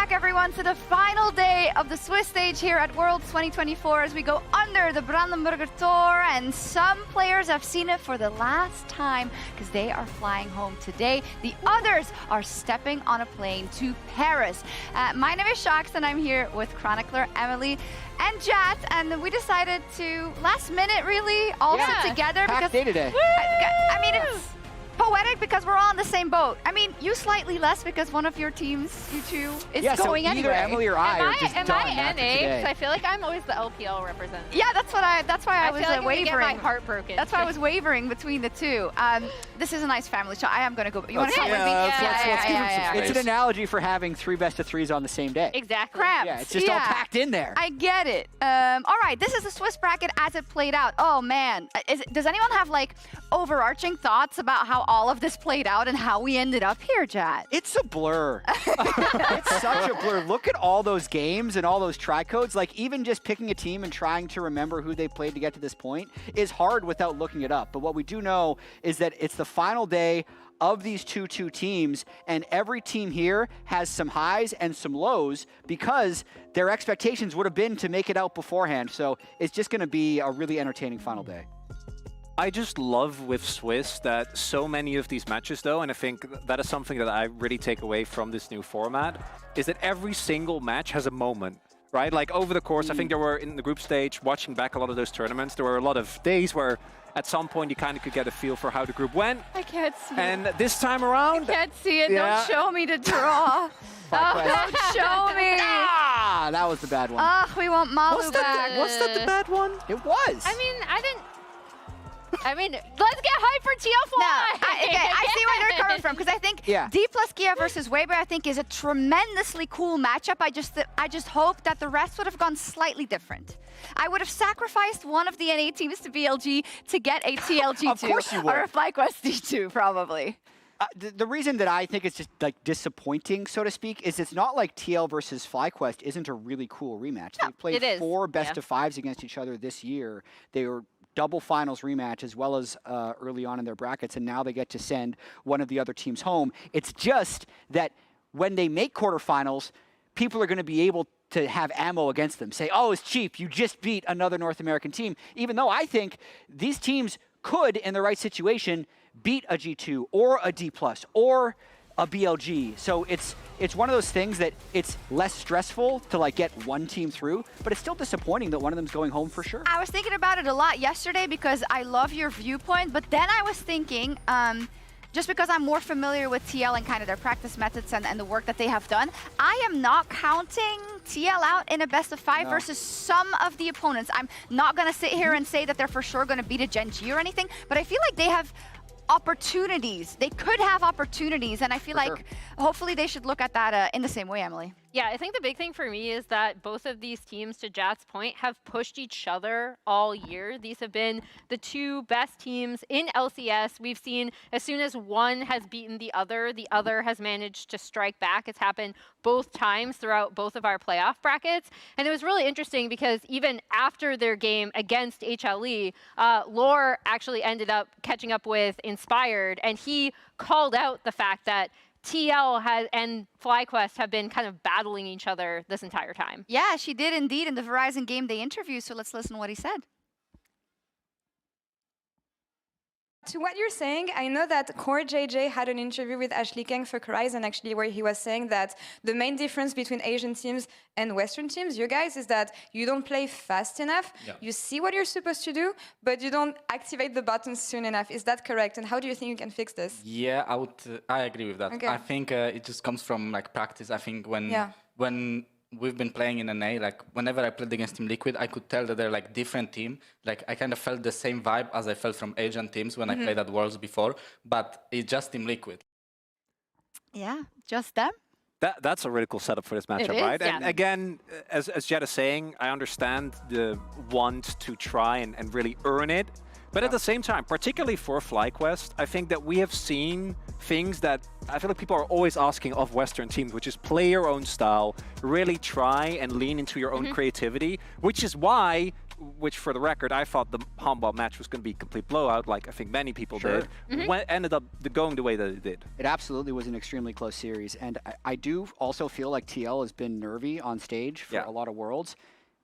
back, everyone, to the final day of the Swiss stage here at Worlds 2024 as we go under the Brandenburger Tor, and some players have seen it for the last time because they are flying home today. The others are stepping on a plane to Paris. My name is Shax, and I'm here with chronicler Emily and Jat, and we decided to, last minute really, all sit together because day today. I mean, it's poetic because we're all on the same boat. I mean, you slightly less because one of your teams, you two, is going so anyway. Emily or I are just am done I after NA? today. Because I feel like I'm always the LPL representative. Yeah, that's why I was feel like I'm gonna wavering. get my heart broken. That's why I was wavering between the two. This is a nice family show. I am going to go. You want to come with me? Let's give him some yeah. It's an analogy for having 3 best-of-3s on the same day. Exactly. Cramps. Yeah, it's just all packed in there. I get it. All right, this is the Swiss bracket as it played out. Oh man, does anyone have like overarching thoughts about how all of this played out and how we ended up here, Jat? It's a blur. It's such a blur. Look at all those games and all those tri-codes. Like, even just picking a team and trying to remember who they played to get to this point is hard without looking it up. But what we do know is that it's the final day of these 2-2 teams, and every team here has some highs and some lows because their expectations would have been to make it out beforehand. So it's just going to be a really entertaining final day. I just love with Swiss that so many of these matches, though, and I think that is something that I really take away from this new format, is that every single match has a moment, right? Like over the course, I think there were in the group stage, watching back a lot of those tournaments, there were a lot of days where at some point you kind of could get a feel for how the group went. I can't see it. And this time around... I can't see it. Don't show me the draw. Don't show me. Ah, that was the bad one. Ugh, we want Malu back. Was that the bad one? It was. I mean, let's get hype for TL4. No, I see where they're coming from because I think DPLUS KIA versus Weibo, I think, is a tremendously cool matchup. I just hope that the rest would have gone slightly different. I would have sacrificed one of the NA teams to BLG to get a TLG2 Of course you would. or a FlyQuest D2, probably. The reason that I think it's just like disappointing, so to speak, is it's not like TL versus FlyQuest isn't a really cool rematch. No, They've played 4 best-of-5s against each other this year. They were double finals rematch as well as early on in their brackets, and now they get to send one of the other teams home. It's just that when they make quarterfinals, people are going to be able to have ammo against them. Say, oh, it's cheap. You just beat another North American team. Even though I think these teams could, in the right situation, beat a G2 or a D+ or a BLG. So it's one of those things that it's less stressful to like get one team through, but it's still disappointing that one of them's going home for sure. I was thinking about it a lot yesterday because I love your viewpoint, but then I was thinking, just because I'm more familiar with TL and kind of their practice methods and the work that they have done, I am not counting TL out in a best-of-5 versus some of the opponents. I'm not going to sit here and say that they're for sure going to beat a Gen G or anything, but I feel like they have opportunities. They could have opportunities, and I feel like hopefully they should look at that in the same way, Emily. Yeah, I think the big thing for me is that both of these teams, to Jat's point, have pushed each other all year. These have been the 2 best teams in LCS. We've seen as soon as one has beaten the other has managed to strike back. It's happened both times throughout both of our playoff brackets. And it was really interesting because even after their game against HLE, Lore actually ended up catching up with Inspired, and he called out the fact that TL and FlyQuest have been kind of battling each other this entire time. Yeah, she did indeed in the Verizon Game Day interview, so let's listen to what he said. To what you're saying, I know that Core JJ had an interview with Ashley Kang for Horizon, actually, where he was saying that the main difference between Asian teams and Western teams, you guys, is that you don't play fast enough. Yeah. You see what you're supposed to do, but you don't activate the buttons soon enough. Is that correct? And how do you think you can fix this? Yeah, I agree with that. Okay. I think it just comes from like practice. I think when we've been playing in NA, like whenever I played against Team Liquid, I could tell that they're like different team. Like I kind of felt the same vibe as I felt from Asian teams when I played at Worlds before, but it's just Team Liquid. Yeah, just them. That's a really cool setup for this matchup, right? Yeah. And again, as Jed is saying, I understand the want to try and really earn it. But at the same time, particularly for FlyQuest, I think that we have seen things that I feel like people are always asking of Western teams, which is play your own style, really try and lean into your own creativity, which is why which for the record, I thought the handball match was going to be a complete blowout, like I think many people did, ended up going the way that it did. It absolutely was an extremely close series, and I do also feel like TL has been nervy on stage for a lot of Worlds.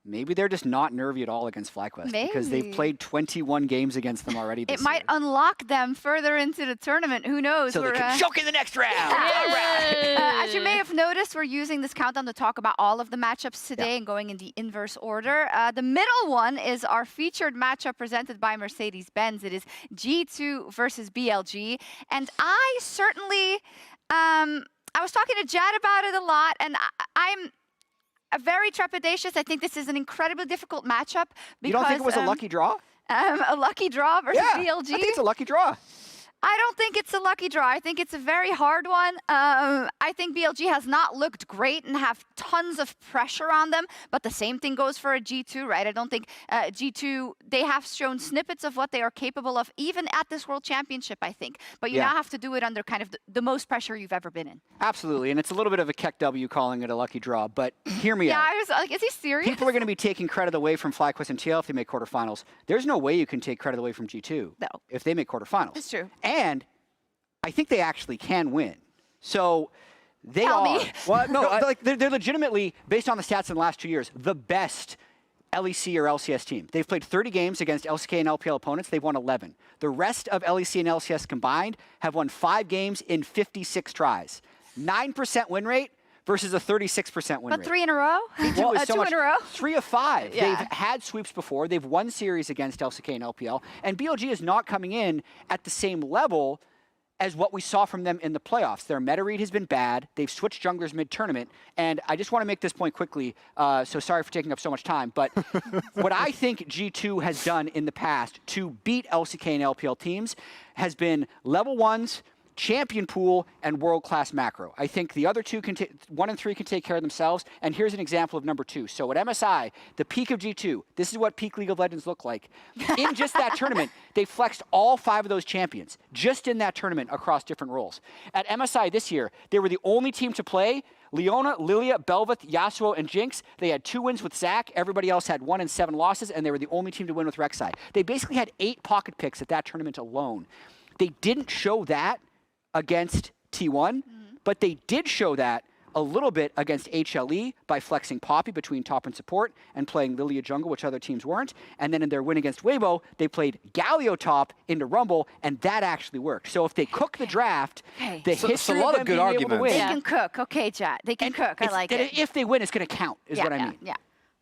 Maybe they're just not nervy at all against FlyQuest because they've played 21 games against them already this It might unlock them further into the tournament. Who knows? So they can choke in the next round. As you may have noticed, we're using this countdown to talk about all of the matchups today and going in the inverse order. The middle one is our featured matchup presented by Mercedes-Benz. It is G2 versus BLG. And I certainly, I was talking to Jad about it a lot, and I'm very trepidatious. I think this is an incredibly difficult matchup. Because, you don't think it was a lucky draw? A lucky draw versus BLG? I think it's a lucky draw. I don't think it's a lucky draw. I think it's a very hard one. I think BLG has not looked great and have tons of pressure on them, but the same thing goes for a G2, right? I don't think G2, they have shown snippets of what they are capable of, even at this World Championship, I think. But you now have to do it under kind of the most pressure you've ever been in. Absolutely, and it's a little bit of a Keck W calling it a lucky draw, but hear me out. Yeah, I was like, is he serious? People are going to be taking credit away from FlyQuest and TL if they make quarterfinals. There's no way you can take credit away from G2 if they make quarterfinals. It's true. And I think they actually can win. So they Tell are. me. Well, no, like they're legitimately, based on the stats in the last 2 years, the best LEC or LCS team. They've played 30 games against LCK and LPL opponents. They've won 11. The rest of LEC and LCS combined have won 5 games in 56 tries. 9% win rate versus a 36% win rate. But 3 in a row? Well, Two in a row? 3 of 5. Yeah. They've had sweeps before. They've won series against LCK and LPL. And BLG is not coming in at the same level as what we saw from them in the playoffs. Their meta read has been bad. They've switched junglers mid-tournament. And I just want to make this point quickly, so sorry for taking up so much time, but what I think G2 has done in the past to beat LCK and LPL teams has been level 1s, champion pool, and world-class macro. I think the other two, 1 and 3, can take care of themselves. And here's an example of number 2. So at MSI, the peak of G2, this is what peak League of Legends look like. In just that tournament, they flexed all 5 of those champions, just in that tournament across different roles. At MSI this year, they were the only team to play Leona, Lilia, Bel'Veth, Yasuo, and Jinx. They had 2 wins with Zac. Everybody else had 1 and 7 losses, and they were the only team to win with Rek'Sai. They basically had 8 pocket picks at that tournament alone. They didn't show that against T1, but they did show that a little bit against HLE by flexing Poppy between top and support and playing Lilia jungle, which other teams weren't. And then in their win against Weibo, they played Galio top into Rumble, and that actually worked. So if they cook the draft, the history of them being able to win. They can cook. Okay, chat. They can cook. I like it. If they win, it's going to count, is what I mean. Yeah.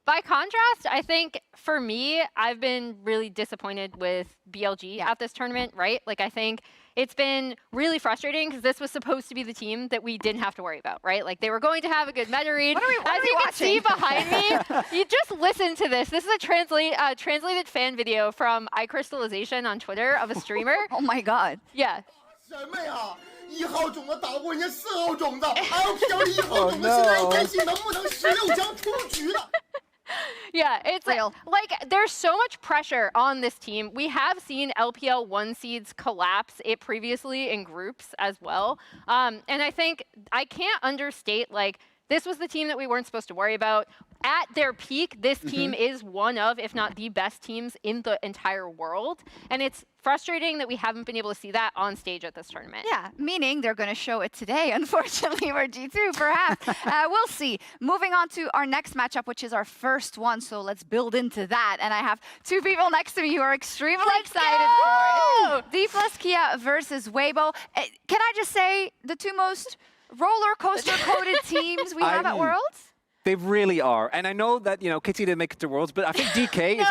By contrast, I think for me, I've been really disappointed with BLG at this tournament, right? Like, I think it's been really frustrating because this was supposed to be the team that we didn't have to worry about, right? Like, they were going to have a good meta read. What are we can see behind me, you just listen to this. This is a translated fan video from iCrystallization on Twitter of a streamer. Oh my God. Yeah. 1号种子打不过人家4号种子，LPL 1号种子现在要担心能不能16强出局了。 Yeah, it's real. Like there's so much pressure on this team. We have seen LPL 1 seeds collapse it previously in groups as well. And I think I can't understate, like, this was the team that we weren't supposed to worry about. At their peak, this team is one of, if not the best teams in the entire world. And it's frustrating that we haven't been able to see that on stage at this tournament. Yeah, meaning they're going to show it today. Unfortunately, we're G2, perhaps. We'll see. Moving on to our next matchup, which is our first one. So let's build into that. And I have 2 people next to me who are extremely excited for it. DPLUS KIA versus Weibo. Can I just say the 2 most roller coaster coded teams we have at Worlds? They really are. And I know that, Kitty didn't make it to Worlds, but I think DK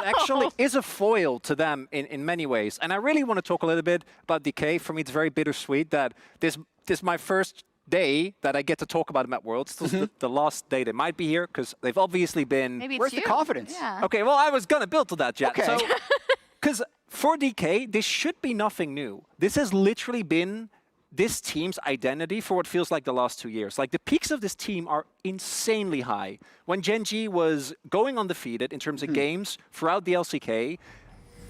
is a foil to them in many ways. And I really want to talk a little bit about DK. For me, it's very bittersweet that this is my first day that I get to talk about them at Worlds. This is the last day they might be here, because they've obviously been... Maybe it's Where's the confidence? Yeah. Okay, well, I was going to build to that, Jet. Okay. Because for DK, this should be nothing new. This has literally been this team's identity for what feels like the last 2 years. Like, the peaks of this team are insanely high. When Gen G was going undefeated in terms of games throughout the LCK,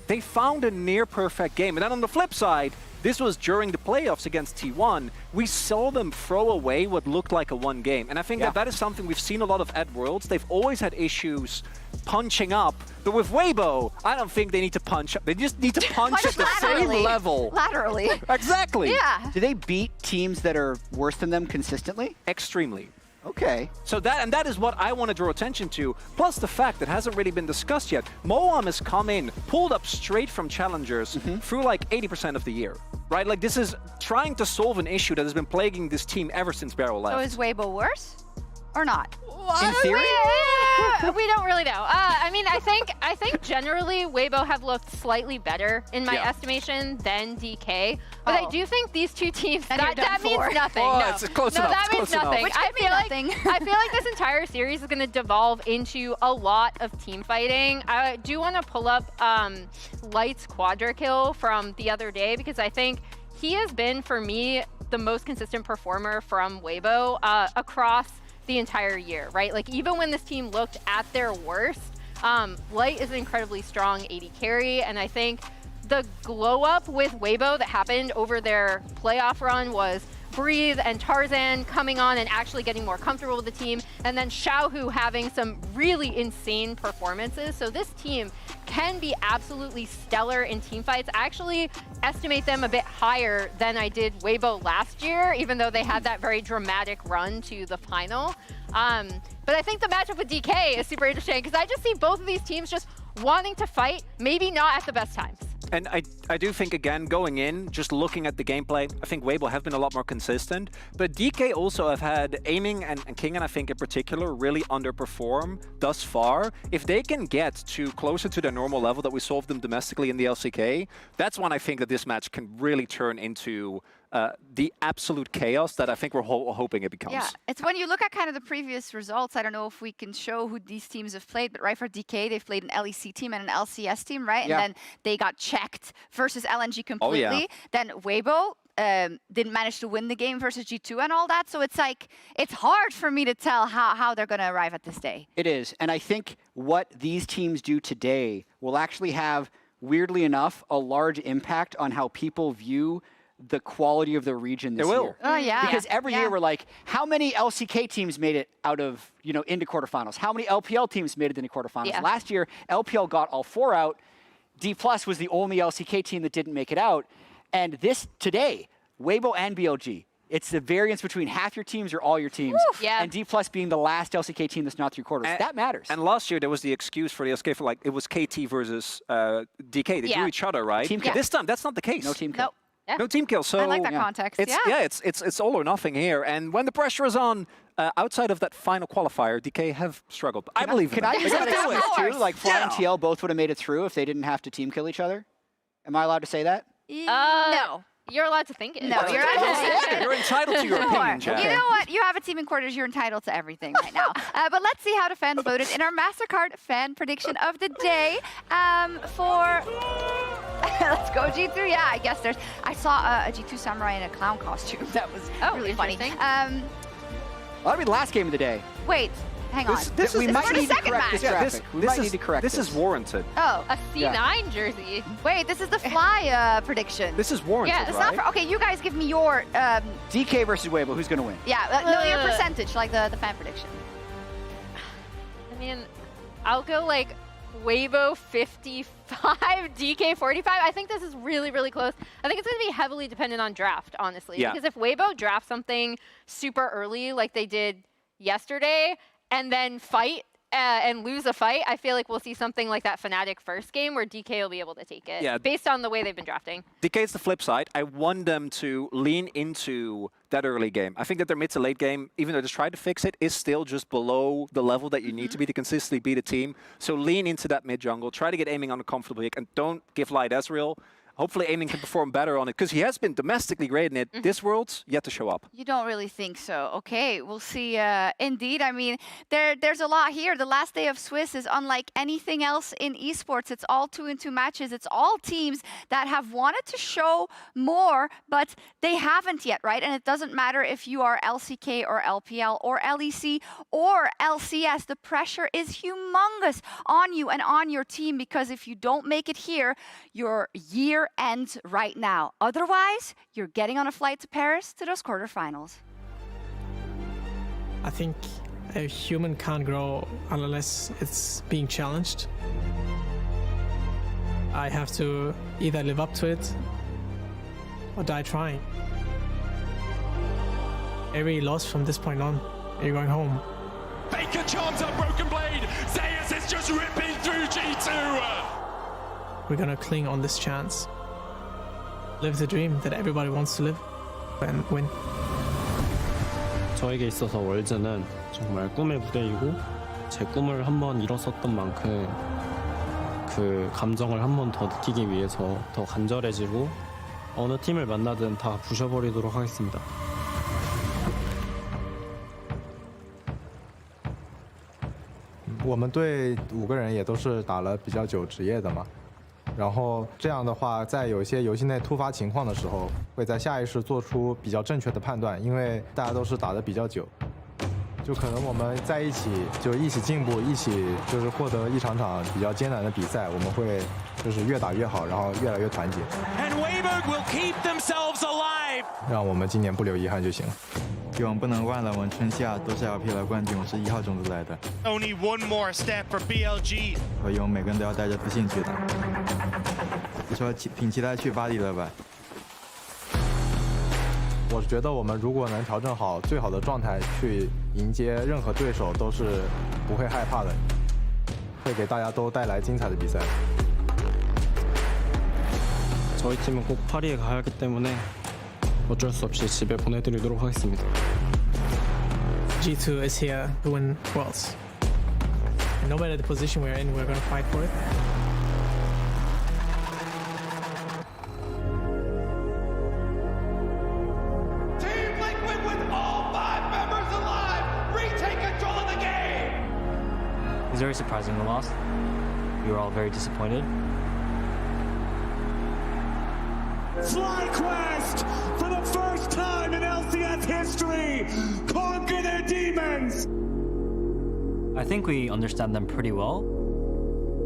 they found a near-perfect game. And then on the flip side, this was during the playoffs against T1. We saw them throw away what looked like a 1 game. And I think that is something we've seen a lot of at Worlds. They've always had issues punching up But with Weibo, I don't think they need to punch up. They just need to punch at the same level. Laterally. Exactly. Yeah. Do they beat teams that are worse than them consistently? Extremely. Okay. So that is what I want to draw attention to. Plus the fact that hasn't really been discussed yet. Moham has come in, pulled up straight from challengers through like 80% of the year. Right? Like this is trying to solve an issue that has been plaguing this team ever since Barrel left. So is Weibo worse? Or not? In theory? We don't really know. I mean, I think generally Weibo have looked slightly better in my estimation than DK. But I do think these two teams that means nothing. Oh, no, it's close enough. that It's means close nothing. Which I could mean nothing. I feel like this entire series is going to devolve into a lot of team fighting. I do want to pull up Light's quadra kill from the other day because I think he has been for me the most consistent performer from Weibo across the entire year, right? Like even when this team looked at their worst, Light is an incredibly strong AD carry, and I think the glow up with Weibo that happened over their playoff run was Breathe and Tarzan coming on and actually getting more comfortable with the team, and then Xiaohu having some really insane performances. So this team can be absolutely stellar in team fights. I actually estimate them a bit higher than I did Weibo last year, even though they had that very dramatic run to the final. But I think the matchup with DK is super interesting because I just see both of these teams just wanting to fight, maybe not at the best times. And I do think, again, going in, just looking at the gameplay, I think Weibo have been a lot more consistent. But DK also have had aiming and Kingen, I think in particular, really underperform thus far. If they can get to closer to their normal level that we solved them domestically in the LCK, that's when I think that this match can really turn into the absolute chaos that I think we're hoping it becomes. Yeah, it's when you look at kind of the previous results, I don't know if we can show who these teams have played, but right, for DK, they've played an LEC team and an LCS team, right? Yeah. And then they got checked versus LNG completely. Oh, yeah. Then Weibo didn't manage to win the game versus G2 and all that. So it's like, it's hard for me to tell how they're going to arrive at this day. It is. And I think what these teams do today will actually have, weirdly enough, a large impact on how people view the quality of the region this year. Oh, yeah. Because every year we're like, how many LCK teams made it out of, into quarterfinals? How many LPL teams made it into quarterfinals? Yeah. Last year, LPL got all 4 out. DPLUS was the only LCK team that didn't make it out. And today, Weibo and BLG, it's the variance between half your teams or all your teams. Yeah. And DPLUS being the last LCK team that's not 3 quarters. That matters. And last year, there was the excuse for the LCK for it was KT versus DK. They drew each other, right? Team kill. This time, that's not the case. No team kill. Nope. Yeah. No team kill. So I like that context. It's all or nothing here. And when the pressure is on, outside of that final qualifier, DK have struggled. I believe in Can them. I use that Of excuse course. too? Like Fly and TL both would have made it through if they didn't have to team kill each other? Am I allowed to say that? No. You're allowed to think it. No, you're not. You're entitled to your opinion, Jack. You know what? You have a team in quarters. You're entitled to everything right now. But let's see how the fans voted in our MasterCard fan prediction of the day. Let's go G2. Yeah, I guess I saw a G2 samurai in a clown costume. That was really funny. That'll be the last game of the day. Wait, hang on. We might for the need to second correct match. this graphic. We might need to correct this. This is warranted. Oh, A C9 jersey. wait, this is the Fly prediction. This is warranted, Yeah, It's right? not for, okay, you guys give me your, DK versus Weibo, who's going to win? no, your percentage, like the fan prediction. I mean, I'll go like Weibo 55, DK 45. I think this is really, really close. I think it's going to be heavily dependent on draft, honestly. Yeah. Because if Weibo drafts something super early like they did yesterday and then fight and lose a fight, I feel like we'll see something like that Fnatic first game where DK will be able to take it. Yeah. Based on the way they've been drafting. DK is the flip side. I want them to lean into that early game. I think that their mid to late game, even though they tried to fix it, is still just below the level that you need to be to consistently beat a team. So lean into that mid jungle. Try to get aiming on a comfortable pick, and don't give Light Ezreal. Hopefully aiming can perform better on it, because he has been domestically great in it. This World's yet to show up. You don't really think so. Okay, we'll see. Indeed, I mean, there's a lot here. The last day of Swiss is unlike anything else in esports. It's all 2-in-2 matches. It's all teams that have wanted to show more, but they haven't yet, right? And it doesn't matter if you are LCK or LPL or LEC or LCS. The pressure is humongous on you and on your team, because if you don't make it here, your year ends right now. Otherwise, you're getting on a flight to Paris to those quarterfinals. I think A human can't grow unless it's being challenged. I have to either live up to it or die trying. Every loss from this point on, you're going home. Baker charms up Broken Blade. Zayas is just ripping through G2. We're gonna cling on this chance. Live the dream that everybody wants to live and win. 저에게 있어서 월즈는 정말 꿈의 무대이고 제 꿈을 한번 이뤘었던 만큼 그 감정을 한 번 더 느끼기 위해서 더 간절해지고 어느 팀을 만나든 다 부셔버리도록 하겠습니다. 我们队5个人也都是打了比较久职业的嘛，然后这样的话，在有一些游戏内突发情况的时候，会在下意识做出比较正确的判断，因为大家都是打得比较久，就可能我们在一起就一起进步，一起就是获得一场场比较艰难的比赛，我们会就是越打越好，然后越来越团结。And Weibo will keep themselves alive. 让我们今年不留遗憾就行了。 希望不能忘了，我们春夏都是 LPL 冠军，我是1号种子来的。Only one more step for BLG. 所以我们每个人都要带着自信去的。你说挺期待去巴黎了吧？我觉得我们如果能调整好最好的状态去迎接任何对手，都是不会害怕的，会给大家都带来精彩的比赛。 저희 팀은 꼭 파리에 가야 하기 때문에 어쩔 수 없이 집에 보내드리도록 하겠습니다. G2 is here to win Worlds. And no matter the position we're in, we're gonna fight for it. Team Liquid with all 5 members alive retake control of the game. It was very surprising the loss. We were all very disappointed. FlyQuest, for the first time in LCS history, conquer their demons! I think we understand them pretty well.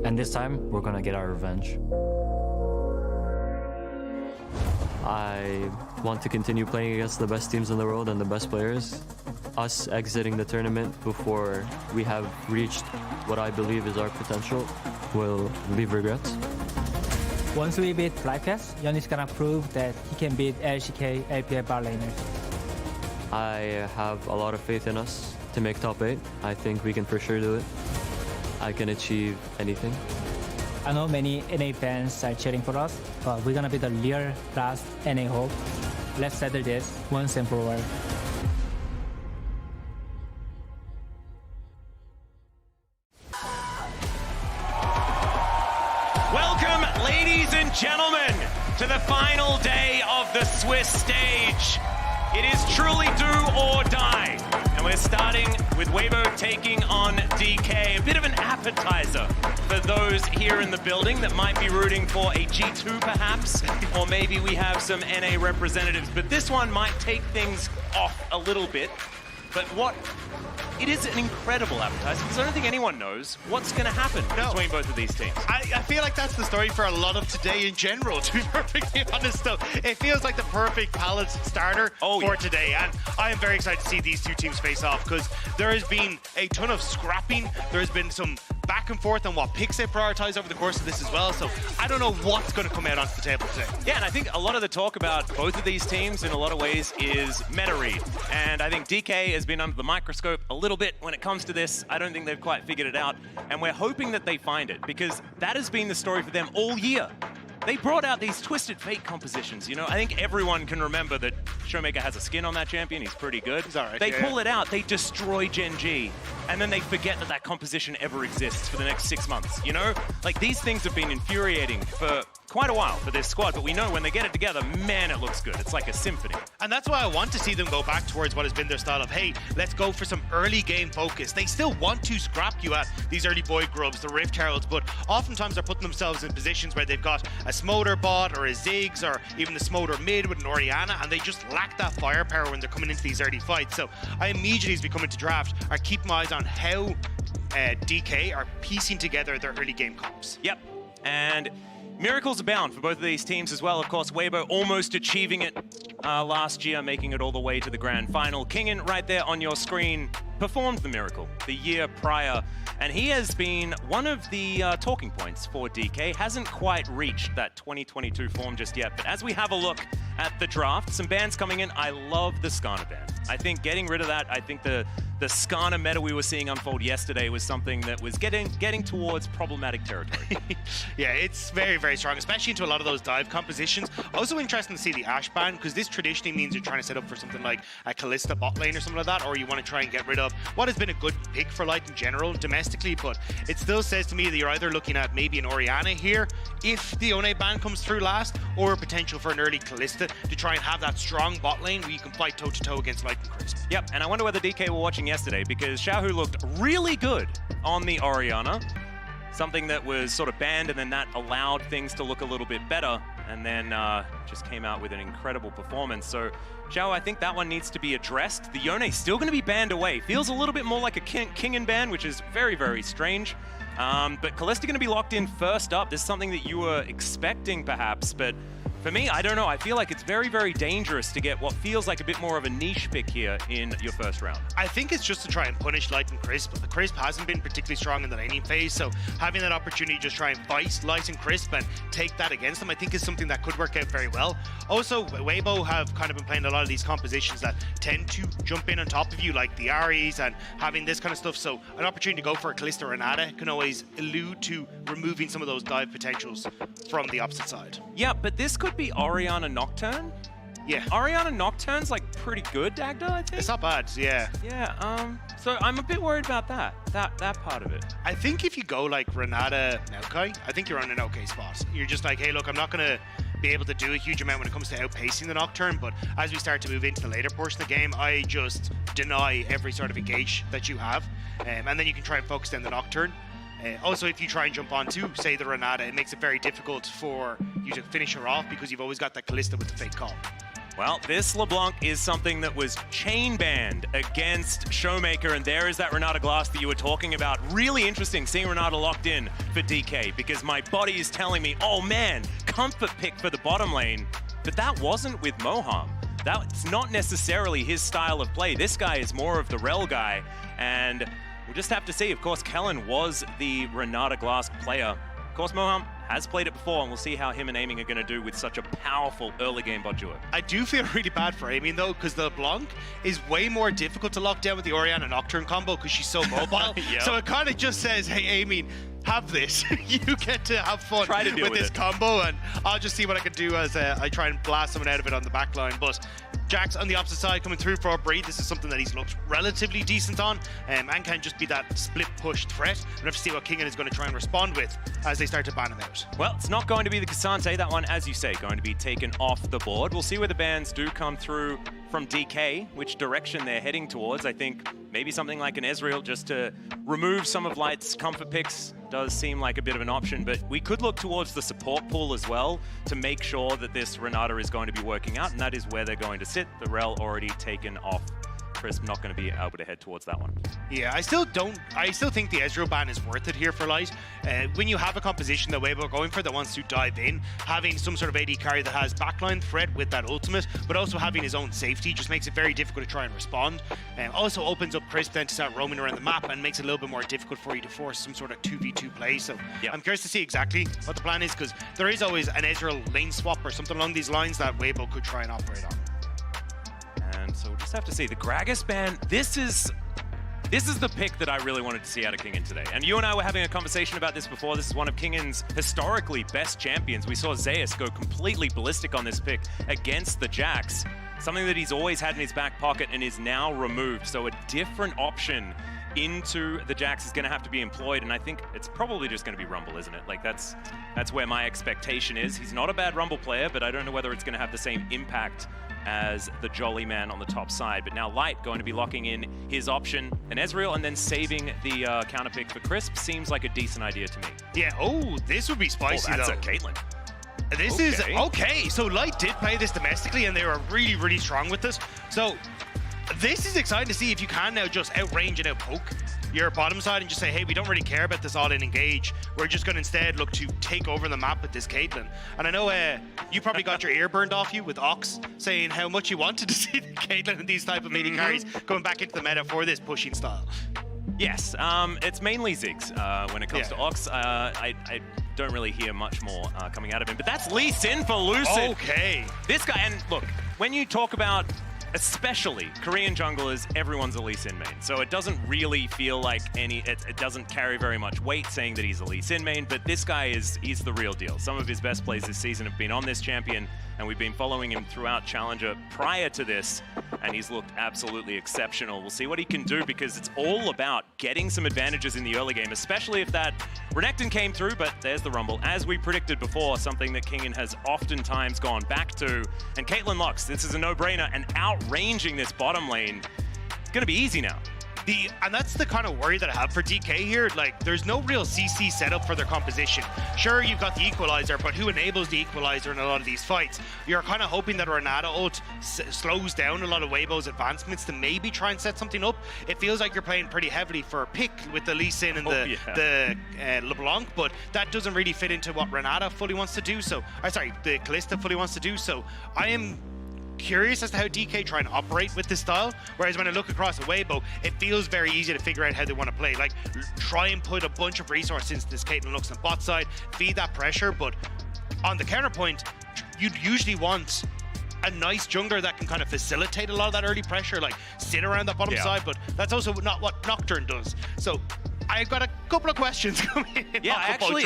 And this time, we're gonna get our revenge. I want to continue playing against the best teams in the world and the best players. Us exiting the tournament before we have reached what I believe is our potential will leave regrets. Once we beat FlyQuest, Yoni's gonna prove that he can beat LCK, LPL bar laners. I have a lot of faith in us to make top 8. I think we can for sure do it. I can achieve anything. I know many NA fans are cheering for us, but we're gonna be the real last NA hope. Let's settle this once and for all. Welcome, ladies and gentlemen, to the final day of the Swiss stage. It is truly do or die. And we're starting with Weibo taking on DK. A bit of an appetizer for those here in the building that might be rooting for a G2 perhaps, or maybe we have some NA representatives. But this one might take things off a little bit. But it is an incredible appetizer because I don't think anyone knows what's going to happen between both of these teams. I feel like that's the story for a lot of today in general, to be perfectly honest though. It feels like the perfect palette starter for today, and I am very excited to see these two teams face off because there has been a ton of scrapping, there has been some back and forth on what picks they prioritize over the course of this as well, so I don't know what's going to come out onto the table today. Yeah, and I think a lot of the talk about both of these teams in a lot of ways is meta read, and I think DK has been under the microscope a little bit when it comes to this. I don't think they've quite figured it out, and we're hoping that they find it because that has been the story for them all year. They brought out these Twisted Fate compositions, you know? I think everyone can remember that ShowMaker has a skin on that champion. He's pretty good. He's all right. They pull it out, they destroy Gen G, and then they forget that that composition ever exists for the next 6 months, you know? Like, these things have been infuriating for quite a while for this squad, but we know when they get it together, man, it looks good. It's like a symphony. And that's why I want to see them go back towards what has been their style of, hey, let's go for some early game focus. They still want to scrap you at these early boy grubs, the Rift Heralds, but oftentimes they're putting themselves in positions where they've got a Smolder bot or a Ziggs or even the Smolder mid with an Orianna, and they just lack that firepower when they're coming into these early fights. So I immediately, as we come into draft, are keeping my eyes on how DK are piecing together their early game comps. Yep, and miracles abound for both of these teams as well. Of course, Weibo almost achieving it last year, making it all the way to the grand final. Kingen right there on your screen. performed the miracle the year prior, and he has been one of the talking points for DK. Hasn't quite reached that 2022 form just yet, but as we have a look at the draft, some bans coming in. I love the Skarner ban. I think getting rid of that, I think the Skarner meta we were seeing unfold yesterday was something that was getting towards problematic territory. Yeah, it's very, very strong, especially into a lot of those dive compositions. Also interesting to see the Ashe ban, because this traditionally means you're trying to set up for something like a Kalista bot lane or something like that, or you want to try and get rid of what has been a good pick for Light in general domestically, but it still says to me that you're either looking at maybe an Orianna here, if the One ban comes through last, or a potential for an early Kalista to try and have that strong bot lane where you can fight toe-to-toe against Light and Crisp. Yep, and I wonder whether DK were watching yesterday, because Xiaohu looked really good on the Orianna. Something that was sort of banned, and then that allowed things to look a little bit better, and then just came out with an incredible performance. So, Xiao, I think that one needs to be addressed. The Yone's still going to be banned away. Feels a little bit more like a Kingen ban, which is very, very strange. But Kalista going to be locked in first up. This is something that you were expecting, perhaps, but for me, I don't know. I feel like it's very, very dangerous to get what feels like a bit more of a niche pick here in your first round. I think it's just to try and punish Light and Crisp. Crisp hasn't been particularly strong in the laning phase, so having that opportunity to just try and fight Light and Crisp and take that against them, I think is something that could work out very well. Also, Weibo have kind of been playing a lot of these compositions that tend to jump in on top of you, like the Ares and having this kind of stuff, so an opportunity to go for a Kalista Renata can always allude to removing some of those dive potentials from the opposite side. Yeah, but this could be Orianna Nocturne. Yeah. Orianna Nocturne's like pretty good, Dagda, I think. It's not bad, yeah. Yeah, so I'm a bit worried about that part of it. I think if you go like Renata Maokai, I think you're on an okay spot. You're just like, hey, look, I'm not gonna be able to do a huge amount when it comes to outpacing the Nocturne, but as we start to move into the later portion of the game, I just deny every sort of engage that you have, and then you can try and focus on the Nocturne. Also, if you try and jump onto, say, the Renata, it makes it very difficult for you to finish her off because you've always got that Kalista with the fake call. Well, this LeBlanc is something that was chain banned against ShowMaker, and there is that Renata Glasc that you were talking about. Really interesting seeing Renata locked in for DK, because my body is telling me, oh man, comfort pick for the bottom lane, but that wasn't with Moham. That's not necessarily his style of play. This guy is more of the rel guy, and we'll just have to see. Of course, Kellen was the Renata Glasc player. Of course, Moham has played it before, and we'll see how him and Aiming are going to do with such a powerful early game bot duo. I do feel really bad for Aiming, though, because the LeBlanc is way more difficult to lock down with the Orianna Nocturne combo because she's so mobile. Yep. So it kind of just says, hey, Aiming, have this. You get to have fun with this combo, and I'll just see what I can do as I try and blast someone out of it on the back line. But Jax on the opposite side coming through for Breed. This is something that he's looked relatively decent on, and can just be that split push threat. We'll have to see what Kingen is going to try and respond with as they start to ban him out. Well, it's not going to be the Cassante. That one, as you say, going to be taken off the board. We'll see where the bans do come through from DK, which direction they're heading towards. I think maybe something like an Ezreal just to remove some of Light's comfort picks does seem like a bit of an option, but we could look towards the support pool as well to make sure that this Renata is going to be working out, and that is where they're going to sit. The rel already taken off. Crisp not going to be able to head towards that one. Yeah, I still think the Ezreal ban is worth it here for Light. When you have a composition that Weibo are going for that wants to dive in, having some sort of AD carry that has backline threat with that ultimate, but also having his own safety just makes it very difficult to try and respond. Also opens up Crisp then to start roaming around the map and makes it a little bit more difficult for you to force some sort of 2v2 play. So I'm curious to see exactly what the plan is, because there is always an Ezreal lane swap or something along these lines that Weibo could try and operate on. And so we'll just have to see. The Gragas ban, this is the pick that I really wanted to see out of Kingen today. And you and I were having a conversation about this before. This is one of Kingen's historically best champions. We saw Zeus go completely ballistic on this pick against the Jax. Something that he's always had in his back pocket and is now removed. So a different option into the Jax is going to have to be employed, and I think it's probably just going to be Rumble, isn't it? Like that's where my expectation is. He's not a bad Rumble player, but I don't know whether it's going to have the same impact as the Jolly Man on the top side. But now Light going to be locking in his option, an Ezreal, and then saving the counter pick for Crisp seems like a decent idea to me. Yeah, oh, this would be spicy, that's though. a Caitlyn. This is okay. So Light did play this domestically, and they were really, really strong with this. So this is exciting to see if you can now just outrange and outpoke your bottom side and just say, hey, we don't really care about this all-in engage. We're just going to instead look to take over the map with this Caitlyn. And I know you probably got your ear burned off you with Ox saying how much you wanted to see the Caitlyn and these type of melee carries going back into the meta for this pushing style. Yes, it's mainly Ziggs when it comes to Ox. I don't really hear much more coming out of him, but that's Lee Sin for Lucid. Okay. This guy, and look, when you talk about especially Korean junglers, everyone's a Lee Sin main. So it doesn't really feel like it doesn't carry very much weight saying that he's a Lee Sin main, but this guy he's the real deal. Some of his best plays this season have been on this champion, and we've been following him throughout Challenger prior to this, and he's looked absolutely exceptional. We'll see what he can do, because it's all about getting some advantages in the early game, especially if that Renekton came through, but there's the Rumble. As we predicted before, something that Kingen has oftentimes gone back to. And Caitlyn Lux, this is a no-brainer, and outranging this bottom lane, it's gonna be easy now. And that's the kind of worry that I have for DK here. Like, there's no real CC setup for their composition. Sure, you've got the equalizer, but who enables the equalizer in a lot of these fights? You're kind of hoping that Renata ult slows down a lot of Weibo's advancements to maybe try and set something up. It feels like you're playing pretty heavily for a pick with the Lee Sin and the LeBlanc, but that doesn't really fit into what Renata fully wants to do. So, the Kalista fully wants to do. So, I am curious as to how DK try and operate with this style, whereas when I look across the Weibo, it feels very easy to figure out how they want to play. Like, try and put a bunch of resources into this Caitlyn Lux on bot side, feed that pressure, but on the counterpoint, you'd usually want a nice jungler that can kind of facilitate a lot of that early pressure, like sit around that bottom side, but that's also not what Nocturne does. So I've got a couple of questions coming in. Yeah, actually,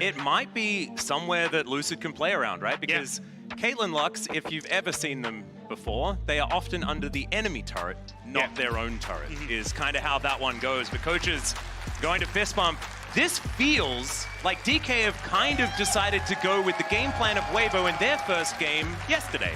it might be somewhere that Lucid can play around, right? Because Caitlyn Lux, if you've ever seen them before, they are often under the enemy turret, not their own turret, is kind of how that one goes. But coaches going to fist bump. This feels like DK have kind of decided to go with the game plan of Weibo in their first game yesterday,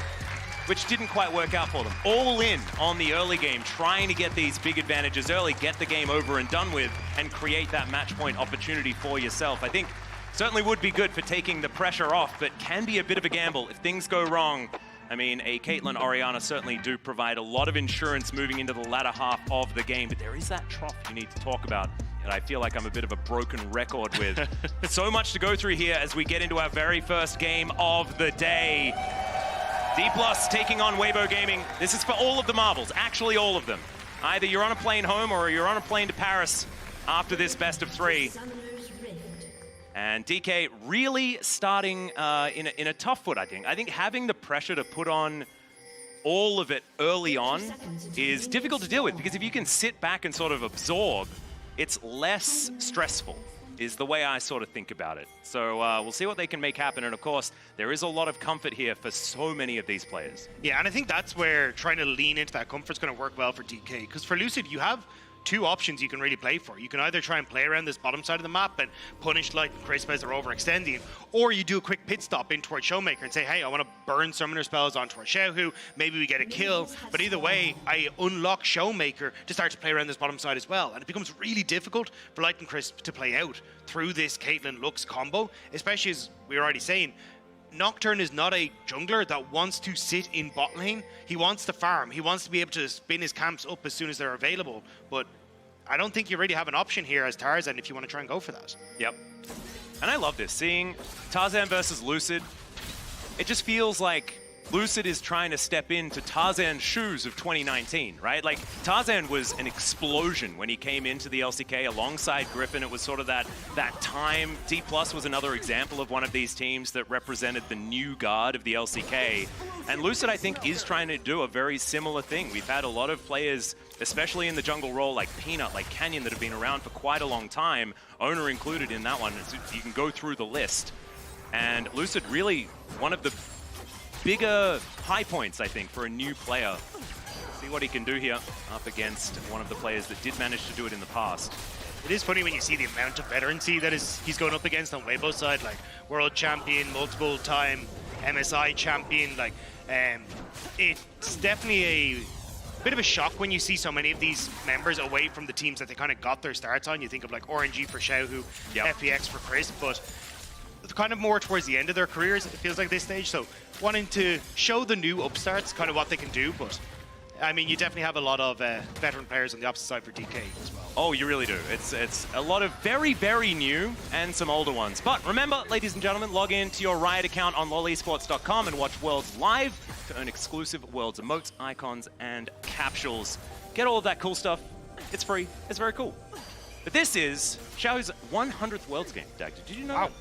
which didn't quite work out for them. All in on the early game, trying to get these big advantages early, get the game over and done with, and create that match point opportunity for yourself. I think certainly would be good for taking the pressure off, but can be a bit of a gamble if things go wrong. I mean, a Caitlyn Orianna certainly do provide a lot of insurance moving into the latter half of the game, but there is that trough you need to talk about. And I feel like I'm a bit of a broken record with. So much to go through here as we get into our very first game of the day. DPLUS taking on Weibo Gaming. This is for all of the marbles, actually all of them. Either you're on a plane home or you're on a plane to Paris after this best of 3. And DK really starting in a tough foot, I think. I think having the pressure to put on all of it early on is difficult to deal with, because if you can sit back and sort of absorb, it's less stressful, is the way I sort of think about it. So we'll see what they can make happen. And of course, there is a lot of comfort here for so many of these players. Yeah, and I think that's where trying to lean into that comfort is going to work well for DK. Because for Lucid, you have two options you can really play for. You can either try and play around this bottom side of the map and punish Light and Crisp as they're overextending, or you do a quick pit stop in towards ShowMaker and say, hey, I want to burn summoner spells onto our Xiaohu, maybe we get a kill, but either way, I unlock ShowMaker to start to play around this bottom side as well. And it becomes really difficult for Light and Crisp to play out through this Caitlyn Lux combo, especially as we were already saying, Nocturne is not a jungler that wants to sit in bot lane. He wants to farm. He wants to be able to spin his camps up as soon as they're available. But I don't think you really have an option here as Tarzan if you want to try and go for that. Yep. And I love this. Seeing Tarzan versus Lucid, it just feels like Lucid is trying to step into Tarzan's shoes of 2019, right? Like, Tarzan was an explosion when he came into the LCK alongside Griffin. It was sort of that time. DPLUS was another example of one of these teams that represented the new guard of the LCK. And Lucid, I think, is trying to do a very similar thing. We've had a lot of players, especially in the jungle role, like Peanut, like Canyon, that have been around for quite a long time, Owner included in that one. You can go through the list. And Lucid really one of the bigger high points, I think, for a new player. See what he can do here up against one of the players that did manage to do it in the past. It is funny when you see the amount of veterancy that he's going up against on Weibo's side, like world champion, multiple time MSI champion. Like, it's definitely a bit of a shock when you see so many of these members away from the teams that they kind of got their starts on. You think of like RNG for Xiaohu, FPX for Chris, but kind of more towards the end of their careers, it feels like this stage. So wanting to show the new upstarts kind of what they can do, but I mean, you definitely have a lot of veteran players on the opposite side for DK as well. Oh, you really do. It's a lot of very, very new and some older ones. But remember, ladies and gentlemen, log in to your Riot account on lolesports.com and watch Worlds live to earn exclusive Worlds emotes, icons, and capsules. Get all of that cool stuff. It's free. It's very cool. But this is Xiaohu's 100th Worlds game, Dag. Did you know that?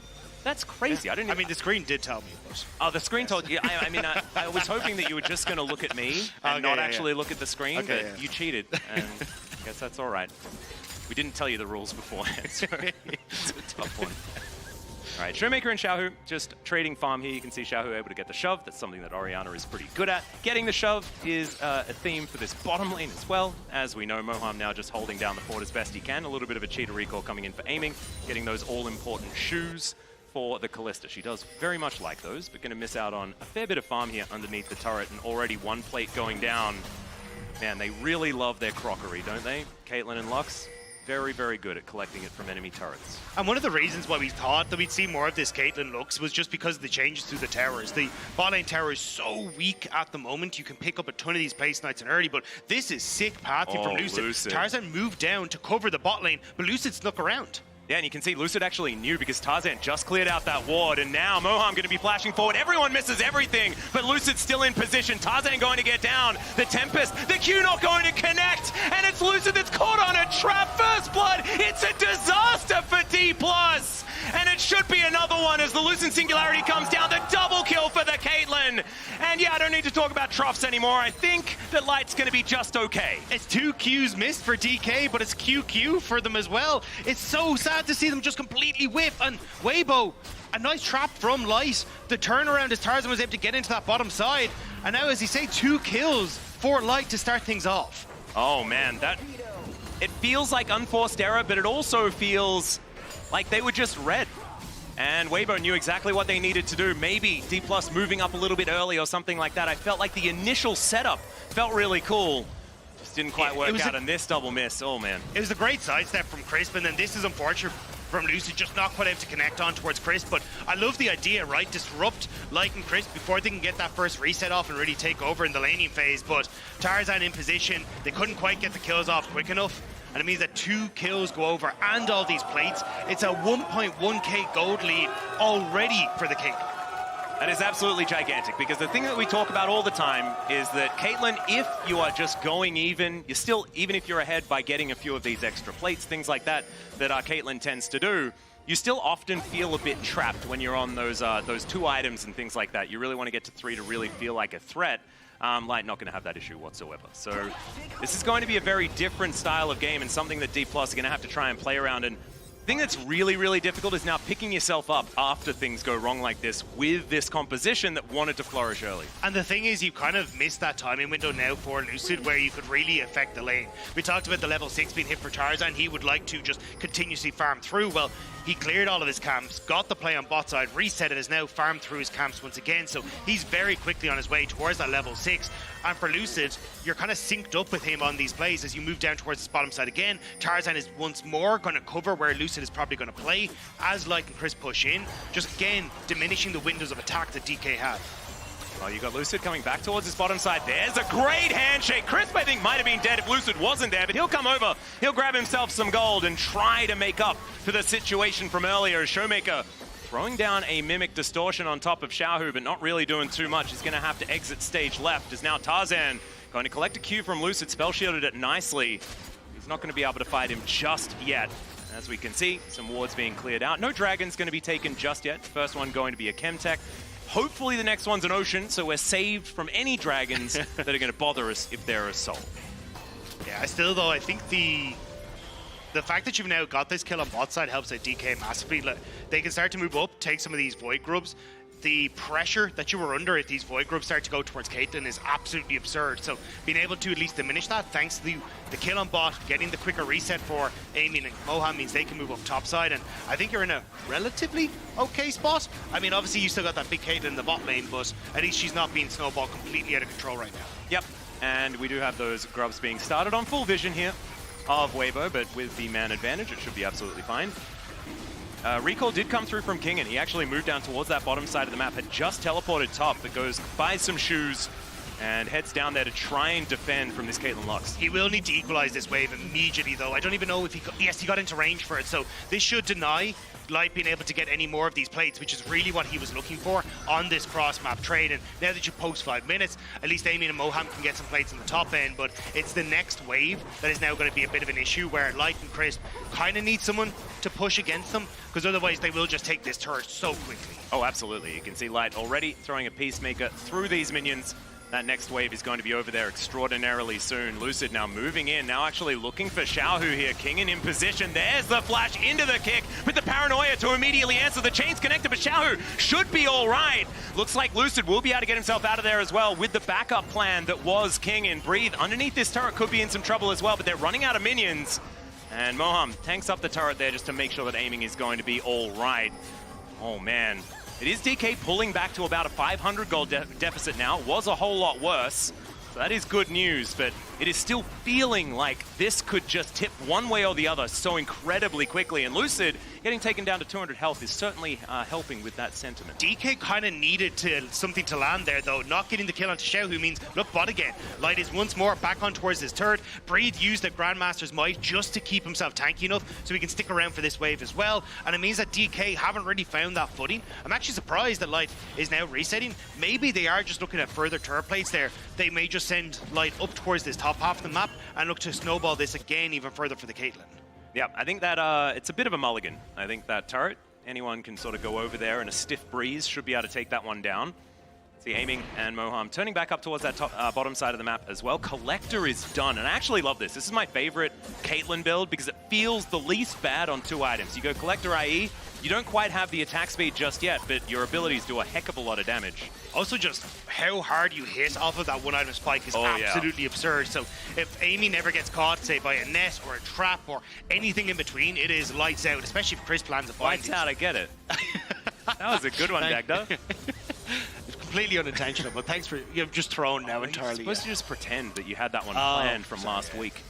That's crazy. Yeah. I didn't. I mean, the screen did tell me. But oh, the screen told you. I mean, I was hoping that you were just going to look at me and not actually look at the screen, but you cheated, and I guess that's all right. We didn't tell you the rules beforehand, so it's a tough one. All right, ShowMaker and Xiaohu just trading farm here. You can see Xiaohu able to get the shove. That's something that Orianna is pretty good at. Getting the shove is a theme for this bottom lane as well. As we know, Moham now just holding down the fort as best he can. A little bit of a cheater recall coming in for aiming, getting those all-important shoes for the Kalista. She does very much like those, but going to miss out on a fair bit of farm here underneath the turret, and already one plate going down. Man, they really love their crockery, don't they? Caitlyn and Lux, very, very good at collecting it from enemy turrets. And one of the reasons why we thought that we'd see more of this Caitlyn Lux was just because of the changes through the towers. The bot lane tower is so weak at the moment. You can pick up a ton of these place knights in early, but this is sick pathing from Lucid. Tarzan moved down to cover the bot lane, but Lucid snuck around. Yeah, and you can see Lucid actually knew because Tarzan just cleared out that ward, and now Moham going to be flashing forward. Everyone misses everything, but Lucid's still in position. Tarzan going to get down. The Tempest, the Q not going to connect, and it's Lucid that's caught on a trap. First blood, it's a disaster for DPLUS, and it should be another one as the Lucid Singularity comes down. The double kill for the Caitlyn. And yeah, I don't need to talk about troughs anymore. I think that Light's going to be just okay. It's 2 Qs missed for DK, but it's QQ for them as well. It's so sad to see them just completely whiff. And Weibo, a nice trap from Light. The turnaround as Tarzan was able to get into that bottom side. And now, as you say, 2 kills for Light to start things off. Oh man, it feels like unforced error, but it also feels like they were just red. And Weibo knew exactly what they needed to do. Maybe DPLUS moving up a little bit early or something like that. I felt like the initial setup felt really cool. Just didn't quite work out, and this double miss, oh man. It was a great sidestep from Crisp, and then this is unfortunate from Lucid, just not quite able to connect on towards Crisp. But I love the idea, right? Disrupt Light and Crisp before they can get that first reset off and really take over in the laning phase. But Tarzan in position, they couldn't quite get the kills off quick enough. And it means that 2 kills go over and all these plates. It's a 1.1k gold lead already for the King. That is absolutely gigantic, because the thing that we talk about all the time is that Caitlyn, if you are just going even, you're still, even if you're ahead by getting a few of these extra plates, things like that, that Caitlyn tends to do, you still often feel a bit trapped when you're on those 2 items and things like that. You really want to get to 3 to really feel like a threat. Light not going to have that issue whatsoever. So this is going to be a very different style of game and something that DPLUS are going to have to try and play around. And the thing that's really, really difficult is now picking yourself up after things go wrong like this with this composition that wanted to flourish early. And the thing is, you kind of missed that timing window now for Lucid where you could really affect the lane. We talked about the level 6 being hit for Tarzan. He would like to just continuously farm through. Well, he cleared all of his camps, got the play on bot side, reset it, has now farmed through his camps once again. So he's very quickly on his way towards that level 6. And for Lucid, you're kind of synced up with him on these plays as you move down towards this bottom side again. Tarzan is once more going to cover where Lucid is probably going to play as Light and Chris push in, just again diminishing the windows of attack that DK have. Oh, you got Lucid coming back towards his bottom side. There's a great handshake. Crisp, I think, might have been dead if Lucid wasn't there, but he'll come over. He'll grab himself some gold and try to make up for the situation from earlier. ShowMaker throwing down a Mimic Distortion on top of Xiaohu, but not really doing too much. He's going to have to exit stage left, as now Tarzan going to collect a Q from Lucid, spell shielded it nicely. He's not going to be able to fight him just yet. As we can see, some wards being cleared out. No Dragon's going to be taken just yet. First one going to be a Chemtech. Hopefully the next one's an Ocean, so we're saved from any Dragons that are going to bother us if they're a soul. Yeah, still though, I think the fact that you've now got this kill on bot side helps out DK massively. Like, they can start to move up, take some of these Void Grubs. The pressure that you were under if these Void Grubs start to go towards Caitlyn is absolutely absurd. So being able to at least diminish that thanks to the kill on bot, getting the quicker reset for Amy and Moham means they can move up top side. And I think you're in a relatively okay spot. I mean, obviously you still got that big Caitlyn in the bot lane, but at least she's not being snowballed completely out of control right now. Yep, and we do have those grubs being started on full vision here of Weibo, but with the man advantage, it should be absolutely fine. Recall did come through from Kingen. He actually moved down towards that bottom side of the map, had just teleported top, but goes, buys some shoes, and heads down there to try and defend from this Caitlyn Lux. He will need to equalize this wave immediately, though. I don't even know if he... Yes, he got into range for it, so this should deny Light being able to get any more of these plates, which is really what he was looking for on this cross-map trade. And now that you post 5 minutes, at least Amy and Moham can get some plates in the top end, but it's the next wave that is now going to be a bit of an issue, where Light and Crisp kind of need someone to push against them, because otherwise they will just take this turret so quickly. Oh, absolutely. You can see Light already throwing a Peacemaker through these minions. That next wave is going to be over there extraordinarily soon. Lucid now moving in, now actually looking for Xiaohu here. Kingen in position. There's the flash into the kick with the paranoia to immediately answer. The chain's connected, but Xiaohu should be all right. Looks like Lucid will be able to get himself out of there as well with the backup plan that was Kingen. Breathe underneath this turret could be in some trouble as well, but they're running out of minions. And Moham tanks up the turret there just to make sure that aiming is going to be all right. Oh, man. It is DK pulling back to about a 500 gold deficit now. It was a whole lot worse. So that is good news, but it is still feeling like this could just tip one way or the other so incredibly quickly. And Lucid getting taken down to 200 health is certainly helping with that sentiment. DK kind of needed something to land there, though. Not getting the kill onto Xiaohu means, look, bot again. Light is once more back on towards his turret. Breathe used the Grandmaster's Might just to keep himself tanky enough so he can stick around for this wave as well. And it means that DK haven't really found that footing. I'm actually surprised that Light is now resetting. Maybe they are just looking at further turret plates there. They may just send Light up towards this top half of the map and look to snowball this again even further for the Caitlyn. Yeah, I think that it's a bit of a mulligan. I think that turret, anyone can sort of go over there, and a stiff breeze should be able to take that one down. See aiming and Moham turning back up towards that top, bottom side of the map as well. Collector is done, and I actually love this. This is my favorite Caitlyn build because it feels the least bad on 2 items. You go Collector IE, you don't quite have the attack speed just yet, but your abilities do a heck of a lot of damage. Also, just how hard you hit off of that 1 item spike is absolutely absurd. So if Amy never gets caught, say, by a net or a trap or anything in between, it is lights out, especially if Chris plans a bind. Lights out, I get it. That was a good one, Dagda. Completely unintentional, but thanks for, you've just thrown now entirely. You're supposed to just pretend that you had that one planned from last week.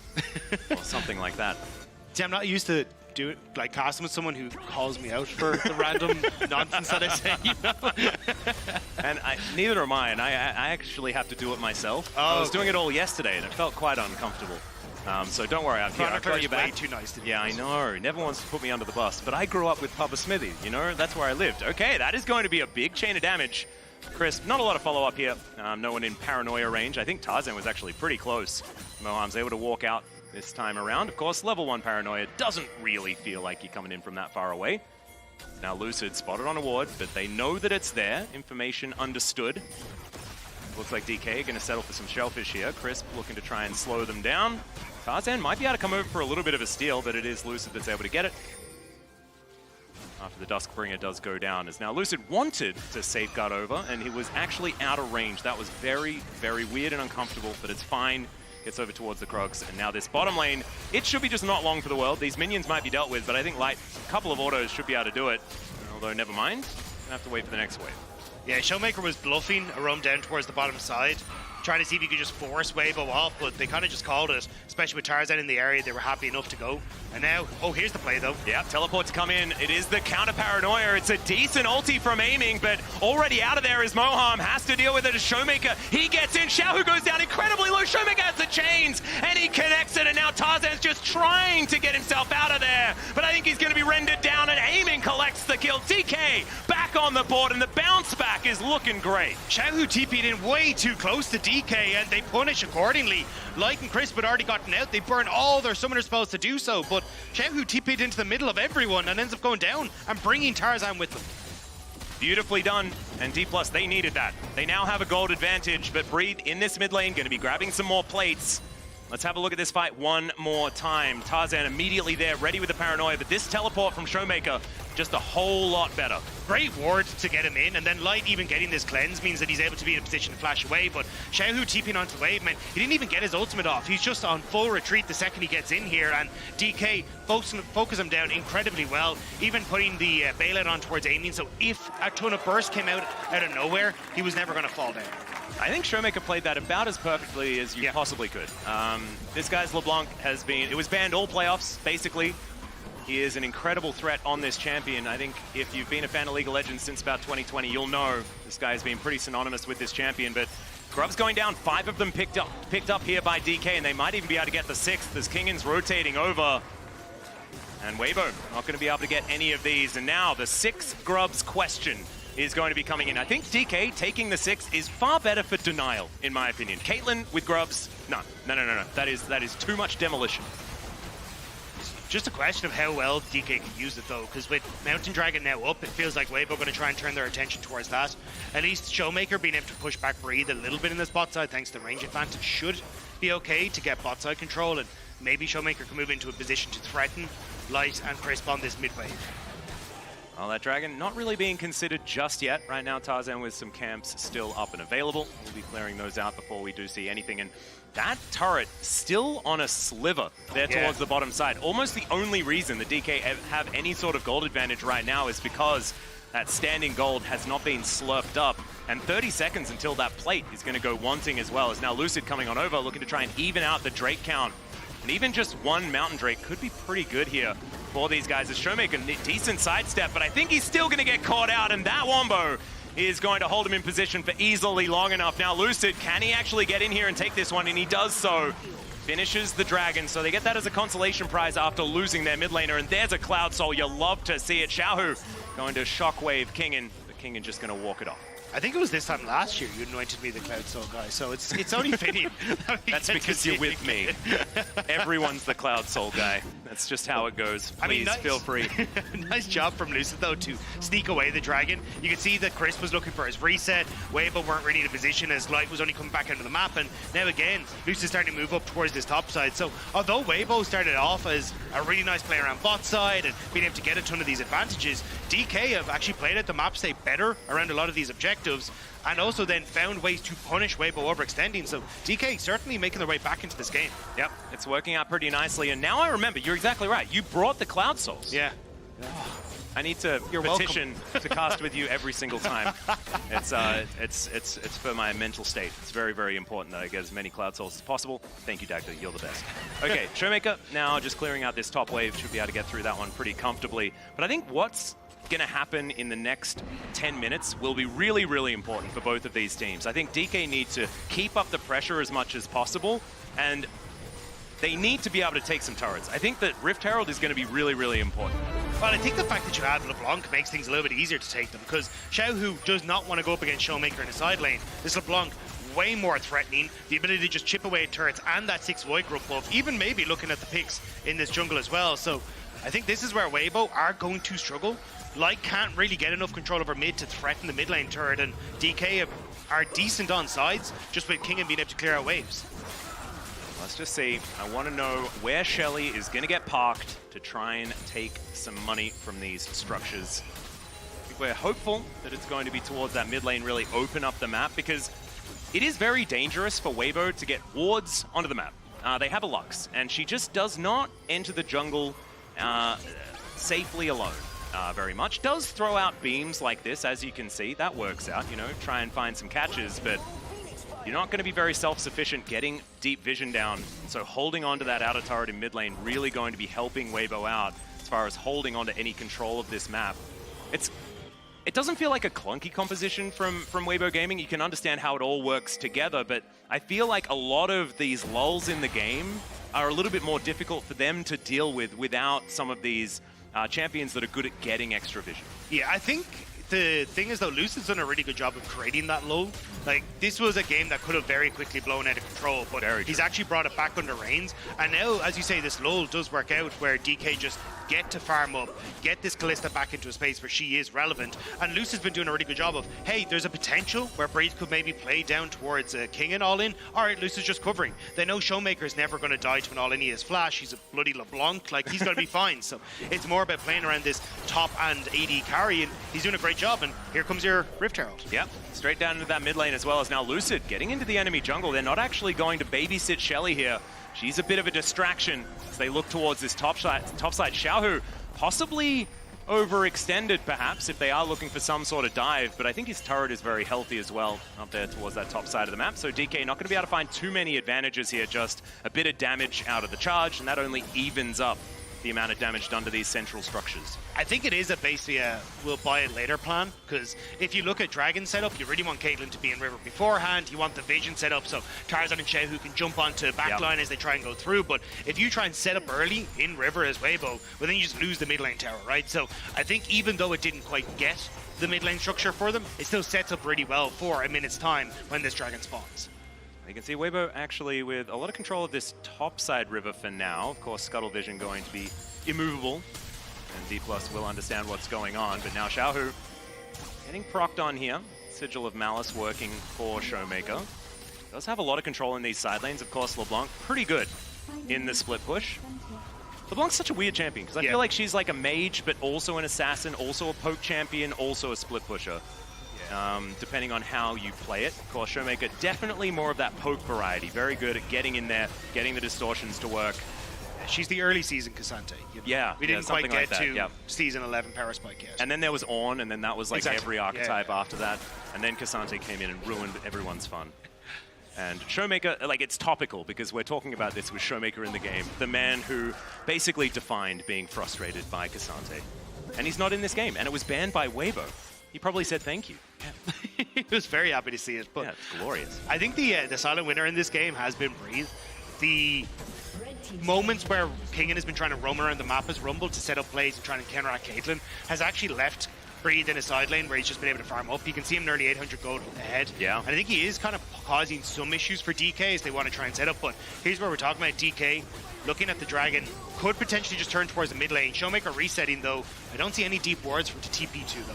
Or something like that. See, I'm not used to like casting with someone who calls me out for the random nonsense that I say, you know? And neither am I, and I actually have to do it myself. I was doing it all yesterday, and it felt quite uncomfortable. So don't worry, I've got you back. Way too nice to me. Yeah, I know. Never wants to put me under the bus, but I grew up with Papa Smithy, you know? That's where I lived. Okay, that is going to be a big chain of damage. Crisp, not a lot of follow-up here. No one in paranoia range. I think Tarzan was actually pretty close. Moham's able to walk out this time around. Of course, level 1 paranoia doesn't really feel like you're coming in from that far away. Now Lucid spotted on a ward, but they know that it's there. Information understood. Looks like DK going to settle for some shellfish here. Crisp looking to try and slow them down. Tarzan might be able to come over for a little bit of a steal, but it is Lucid that's able to get it. After the Duskbringer does go down, as now Lucid wanted to safeguard over, and he was actually out of range. That was very, very weird and uncomfortable, but it's fine. Gets over towards the Krogs, and now this bottom lane, it should be just not long for the world. These minions might be dealt with, but I think Light, a couple of autos should be able to do it. Although, never mind. Gonna have to wait for the next wave. Yeah, ShowMaker was bluffing a roam down towards the bottom side, trying to see if he could just force Weibo off, but they kind of just called it, especially with Tarzan in the area. They were happy enough to go. And now, oh, here's the play, though. Yeah, teleport to come in. It is the counter paranoia. It's a decent ulti from aiming, but already out of there is Moham. Has to deal with it as ShowMaker. He gets in. Xiaohu goes down incredibly low. ShowMaker has the chains, and he connects it, and now Tarzan's just trying to get himself out of there. But I think he's going to be rendered down, and aiming collects the kill. DK back on the board, and the bounce back is looking great. Xiaohu TP'd in way too close to DK, and they punish accordingly. Light and Crisp had already gotten out. They burn all their summoner spells to do so, but Xiaohu TP'd into the middle of everyone and ends up going down and bringing Tarzan with them. Beautifully done, and DPLUS, they needed that. They now have a gold advantage, but Breathe in this mid lane, going to be grabbing some more plates. Let's have a look at this fight one more time. Tarzan immediately there, ready with the paranoia, but this teleport from ShowMaker, just a whole lot better. Great ward to get him in, and then Light even getting this cleanse means that he's able to be in a position to flash away, but Xiaohu TPing onto the wave, man, he didn't even get his ultimate off. He's just on full retreat the second he gets in here, and DK focus him down incredibly well, even putting the bailout on towards aiming, so if a ton of burst came out of nowhere, he was never going to fall down. I think ShowMaker played that about as perfectly as you possibly could. This guy's LeBlanc has been, it was banned all playoffs, basically. He is an incredible threat on this champion. I think if you've been a fan of League of Legends since about 2020, you'll know this guy has been pretty synonymous with this champion. But Grub's going down, 5 of them picked up here by DK, and they might even be able to get the 6th as Kingen's rotating over. And Weibo not going to be able to get any of these. And now the 6th Grubs question is going to be coming in. I think DK taking the 6 is far better for denial, in my opinion. Caitlyn with Grubs, no. That is too much demolition. Just a question of how well DK can use it though, because with Mountain Dragon now up, it feels like Weibo going to try and turn their attention towards that. At least ShowMaker being able to push back Breathe a little bit in this bot side thanks to the range advantage should be okay to get bot side control, and maybe ShowMaker can move into a position to threaten Light and Crisp on this mid wave. Well, that Dragon not really being considered just yet. Right now, Tarzan with some camps still up and available. We'll be clearing those out before we do see anything. And that turret still on a sliver there towards the bottom side. Almost the only reason the DK have any sort of gold advantage right now is because that standing gold has not been slurped up. And 30 seconds until that plate is going to go wanting as well. As now Lucid coming on over, looking to try and even out the Drake count. And even just one Mountain Drake could be pretty good here for these guys. As ShowMaker, a decent sidestep, but I think he's still going to get caught out, and that Wombo is going to hold him in position for easily long enough. Now Lucid, can he actually get in here and take this one? And he does so. Finishes the Dragon, so they get that as a consolation prize after losing their mid laner. And there's a Cloud Soul. You love to see it. Xiaohu going to Shockwave Kingen, but Kingen just going to walk it off. I think it was this time last year you anointed me the Cloud Soul guy, so it's only fitting. That's because you're with me. Everyone's the Cloud Soul guy. That's just how it goes. Please feel free. Nice job from Lucid though to sneak away the Dragon. You can see that Chris was looking for his reset. Weibo weren't really in a position as Light was only coming back into the map, and now again Lucid's starting to move up towards this top side. So although Weibo started off as a really nice player around bot side and being able to get a ton of these advantages, DK have actually played at the map state better around a lot of these objectives, and also then found ways to punish Weibo overextending. So DK certainly making their way back into this game. Yep, it's working out pretty nicely. And now I remember, you're exactly right. You brought the Cloud Souls. Yeah. I need to petition to cast with you every single time. It's for my mental state. It's very, very important that I get as many Cloud Souls as possible. Thank you, Dagda. You're the best. Okay, ShowMaker now just clearing out this top wave. Should be able to get through that one pretty comfortably. But I think what's going to happen in the next 10 minutes will be really, really important for both of these teams. I think DK need to keep up the pressure as much as possible, and they need to be able to take some turrets. I think that Rift Herald is going to be really, really important. Well, I think the fact that you have LeBlanc makes things a little bit easier to take them, because Xiaohu does not want to go up against ShowMaker in the side lane. This LeBlanc way more threatening, the ability to just chip away at turrets and that 6 Void Grub buff, even maybe looking at the picks in this jungle as well. So I think this is where Weibo are going to struggle. Light can't really get enough control over mid to threaten the mid lane turret, and DK are decent on sides, just with Kingen being able to clear out waves. Let's just see. I want to know where Shelly is going to get parked to try and take some money from these structures. I think we're hopeful that it's going to be towards that mid lane, really open up the map, because it is very dangerous for Weibo to get wards onto the map. They have a Lux, and she just does not enter the jungle safely alone. Very much. Does throw out beams like this, as you can see. That works out, you know, try and find some catches, but you're not going to be very self-sufficient getting deep vision down. So holding on to that outer turret in mid lane really going to be helping Weibo out as far as holding on to any control of this map. It doesn't feel like a clunky composition from Weibo Gaming. You can understand how it all works together, but I feel like a lot of these lulls in the game are a little bit more difficult for them to deal with without some of these champions that are good at getting extra vision. Yeah, I think the thing is though, Lucid's done a really good job of creating that lull. Like, this was a game that could have very quickly blown out of control, but he's actually brought it back under reins. And now, as you say, this lull does work out where DK just get to farm up, get this Kalista back into a space where she is relevant. And Lucid's been doing a really good job of, hey, there's a potential where Breathe could maybe play down towards Kingen all-in. All right, Lucid's just covering. They know ShowMaker's never going to die to an all-in. He has Flash, he's a bloody LeBlanc, like, he's going to be fine. So it's more about playing around this top and AD carry, and he's doing a great job. And here comes your Rift Herald. Yep, straight down into that mid lane as well as now Lucid getting into the enemy jungle. They're not actually going to babysit Shelly here. She's a bit of a distraction as they look towards this top side. Xiaohu possibly overextended perhaps if they are looking for some sort of dive, but I think his turret is very healthy as well up there towards that top side of the map. So DK not going to be able to find too many advantages here, just a bit of damage out of the charge, and that only evens up the amount of damage done to these central structures. I think it is basically a we'll buy it later plan, because if you look at Dragon setup, you really want Caitlyn to be in River beforehand. You want the Vision setup so Tarzan and Xiaohu can jump onto backline as they try and go through. But if you try and set up early in River as Weibo, well then you just lose the mid lane tower, right? So I think even though it didn't quite get the mid lane structure for them, it still sets up really well for a minute's time when this Dragon spawns. You can see Weibo actually with a lot of control of this top side River for now. Of course, Scuttle Vision going to be immovable, and DPLUS will understand what's going on. But now Xiaohu getting procced on here. Sigil of Malice working for ShowMaker. Does have a lot of control in these side lanes. Of course, LeBlanc pretty good in the split push. LeBlanc's such a weird champion, because I feel like she's like a mage, but also an assassin, also a poke champion, also a split pusher. Depending on how you play it. Of course, ShowMaker definitely more of that poke variety. Very good at getting in there, getting the distortions to work. She's the early season Cassante. Yeah, we didn't quite get like to season 11 Power Spike yet. And then there was Ornn, and then that was like every archetype after that. And then Cassante came in and ruined everyone's fun. And ShowMaker, like, it's topical because we're talking about this with ShowMaker in the game, the man who basically defined being frustrated by Cassante. And he's not in this game, and it was banned by Weibo. He probably said thank you. Yeah. He was very happy to see it. But yeah, it's glorious. I think the silent winner in this game has been Breathe. The moments where Kingen has been trying to roam around the map as Rumble to set up plays and trying to counteract Caitlyn has actually left Breathe in a side lane where he's just been able to farm up. You can see him nearly 800 gold ahead. Yeah. And I think he is kind of causing some issues for DK as they want to try and set up. But here's where we're talking about DK. Looking at the Dragon, could potentially just turn towards the mid lane. ShowMaker resetting though. I don't see any deep wards for to TP2 though.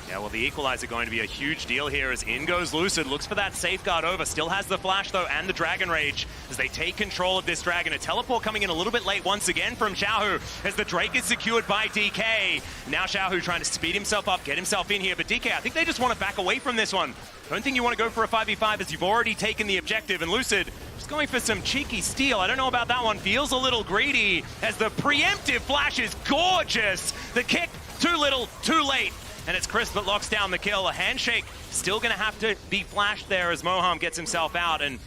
Yeah, well, the Equalizer going to be a huge deal here as in goes Lucid. Looks for that safeguard over. Still has the flash, though, and the Dragon Rage as they take control of this Dragon. A teleport coming in a little bit late once again from Xiaohu as the Drake is secured by DK. Now Xiaohu trying to speed himself up, get himself in here. But DK, I think they just want to back away from this one. Don't think you want to go for a 5v5 as you've already taken the objective. And Lucid just going for some cheeky steal. I don't know about that one. Feels a little greedy as the preemptive flash is gorgeous. The kick, too little, too late. And it's Chris that locks down the kill. A handshake still going to have to be flashed there as Moham gets himself out. And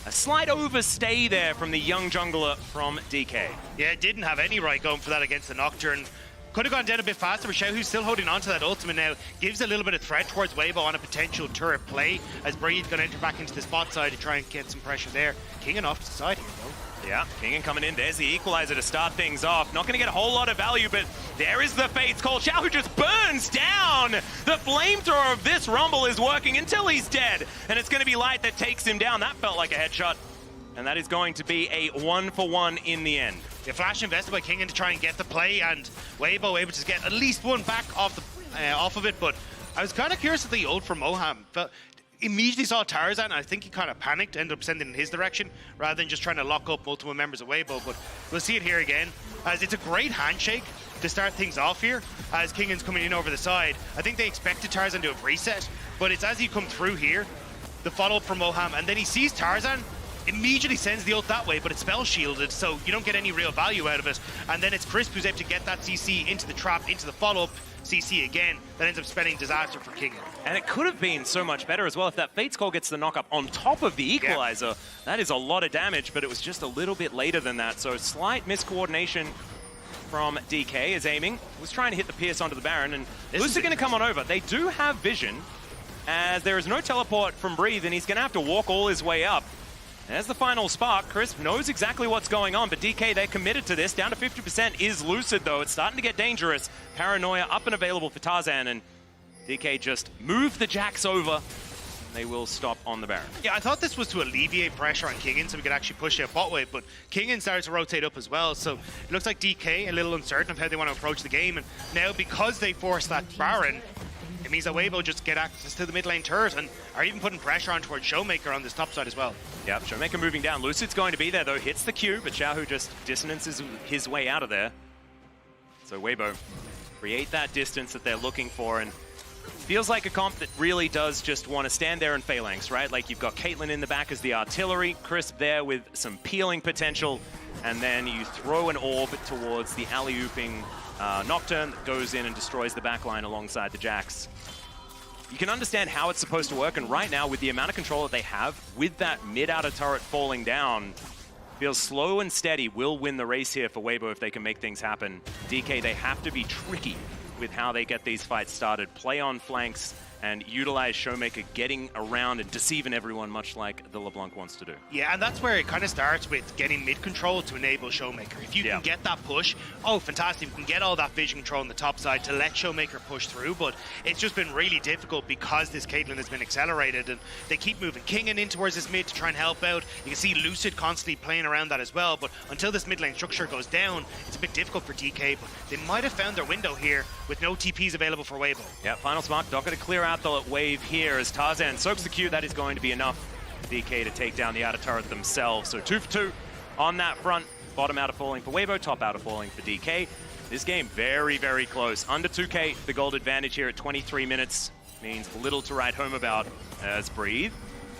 a slight overstay there from the young jungler from DK. Yeah, didn't have any right going for that against the Nocturne. Could have gone down a bit faster, but Xiaohu's still holding on to that ultimate now. Gives a little bit of threat towards Weibo on a potential turret play as Breed's going to enter back into the spot side to try and get some pressure there. Kingen off to the side here, though. Yeah, Kingen coming in. There's the Equalizer to start things off. Not going to get a whole lot of value, but there is the Fate's Call. Xiaohu just burns down. The flamethrower of this Rumble is working until he's dead. And it's going to be Light that takes him down. That felt like a headshot. And that is going to be a 1-for-1 in the end. The flash invested by Kingen to try and get the play, and Weibo able to get at least one back off of it. But I was kind of curious at the ult from Moham. Immediately saw Tarzan, and I think he kind of panicked, ended up sending in his direction rather than just trying to lock up multiple members of Weibo. But we'll see it here again, as it's a great handshake to start things off here as Kingen's coming in over the side. I think they expected Tarzan to have reset, but it's as he come through here, the follow-up from Moham, and then he sees Tarzan, immediately sends the ult that way, but it's spell shielded, so you don't get any real value out of it. And then it's Crisp who's able to get that CC into the trap, into the follow-up CC again, that ends up spelling disaster for Kingen. And it could have been so much better as well if that Fate's Call gets the knock-up on top of the Equalizer. Yeah. That is a lot of damage, but it was just a little bit later than that. So slight miscoordination from DK is aiming. Was trying to hit the Pierce onto the Baron, and Lucid going to come on over. They do have vision, as there is no teleport from Breathe, and he's going to have to walk all his way up. There's the final spark. Crisp knows exactly what's going on, but DK, they're committed to this. Down to 50% is Lucid, though. It's starting to get dangerous. Paranoia up and available for Tarzan, and DK just moved the Jax over. They will stop on the Baron. Yeah, I thought this was to alleviate pressure on Kingen so we could actually push out bot wave, but Kingen started to rotate up as well, so it looks like DK a little uncertain of how they want to approach the game, and now because they forced that Baron, it means that Weibo just get access to the mid lane turret and are even putting pressure on towards ShowMaker on this top side as well. Yep, ShowMaker moving down. Lucid's going to be there though, hits the Q, but Xiaohu just dissonances his way out of there. So Weibo create that distance that they're looking for, and feels like a comp that really does just want to stand there and phalanx, right? Like you've got Caitlyn in the back as the artillery, Crisp there with some peeling potential, and then you throw an orb towards the alley-ooping Nocturne that goes in and destroys the backline alongside the Jax. You can understand how it's supposed to work, and right now with the amount of control that they have with that mid-outer turret falling down, Feels slow and steady will win the race here for Weibo if they can make things happen. DK, they have to be tricky with how they get these fights started. Play on flanks and utilize ShowMaker getting around and deceiving everyone, much like the LeBlanc wants to do. Yeah, and that's where it kind of starts with getting mid control to enable ShowMaker. If you can get that push, oh, fantastic. You can get all that vision control on the top side to let ShowMaker push through, but it's just been really difficult because this Caitlyn has been accelerated, and they keep moving Kingen in towards this mid to try and help out. You can see Lucid constantly playing around that as well, but until this mid lane structure goes down, it's a bit difficult for DK, but they might have found their window here with no TPs available for Weibo. Yeah, final spark, not going to clear out the wave here as Tarzan soaks the Q. That is going to be enough for DK to take down the outer turret themselves. So 2 for 2 on that front. Bottom outer falling for Weibo, top outer falling for DK. This game very, very close. Under 2K, the gold advantage here at 23 minutes means little to write home about as Breathe.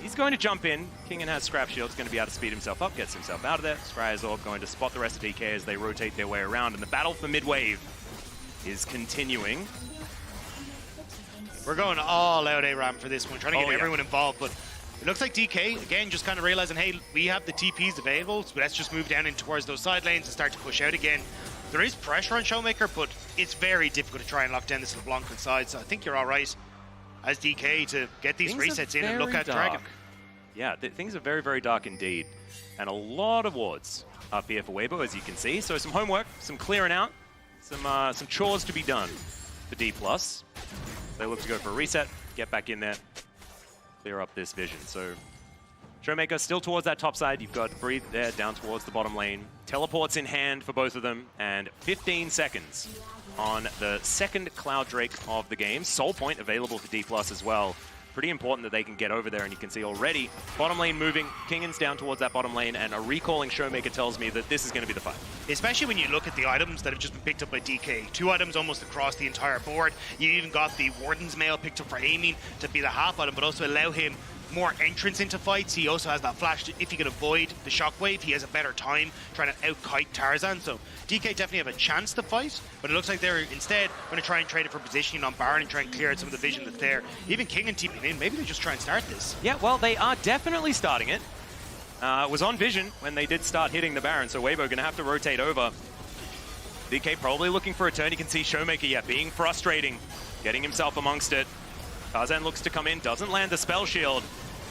He's going to jump in. Kingen has Scrap Shield. He's going to be able to speed himself up, gets himself out of there. Scryzorb going to spot the rest of DK as they rotate their way around. And the battle for mid-wave is continuing. We're going all out ARAM for this one, trying to get everyone involved, but it looks like DK, again, just kind of realizing, hey, we have the TPs available, so let's just move down in towards those side lanes and start to push out again. There is pressure on ShowMaker, but it's very difficult to try and lock down this LeBlanc inside, so I think you're all right as DK to get these resets in and look at Dragon. Yeah, things are very, very dark indeed. And a lot of wards up here for Weibo, as you can see. So some homework, some clearing out, some chores to be done for DPLUS. They look to go for a reset, get back in there, clear up this vision. So ShowMaker still towards that top side. You've got Breathe there down towards the bottom lane. Teleports in hand for both of them, and 15 seconds on the second Cloud Drake of the game. Soul Point available for DPLUS as well. Pretty important that they can get over there, and you can see already bottom lane moving. Kingen's down towards that bottom lane, and a recalling ShowMaker tells me that this is going to be the fight. Especially when you look at the items that have just been picked up by DK. 2 items almost across the entire board. You even got the Warden's Mail picked up for aiming to be the half item, but also allow him more entrance into fights. He also has that flash. If he can avoid the shockwave, he has a better time trying to out-kite Tarzan. So DK definitely have a chance to fight, but it looks like they're instead going to try and trade it for positioning on Baron and try and clear out some of the vision that's there. Even Kingen TPing in, maybe they just try and start this. Yeah, well, they are definitely starting it. It was on vision when they did start hitting the Baron, so Weibo going to have to rotate over. DK probably looking for a turn. You can see ShowMaker, being frustrating, getting himself amongst it. Tarzan looks to come in, doesn't land the spell shield.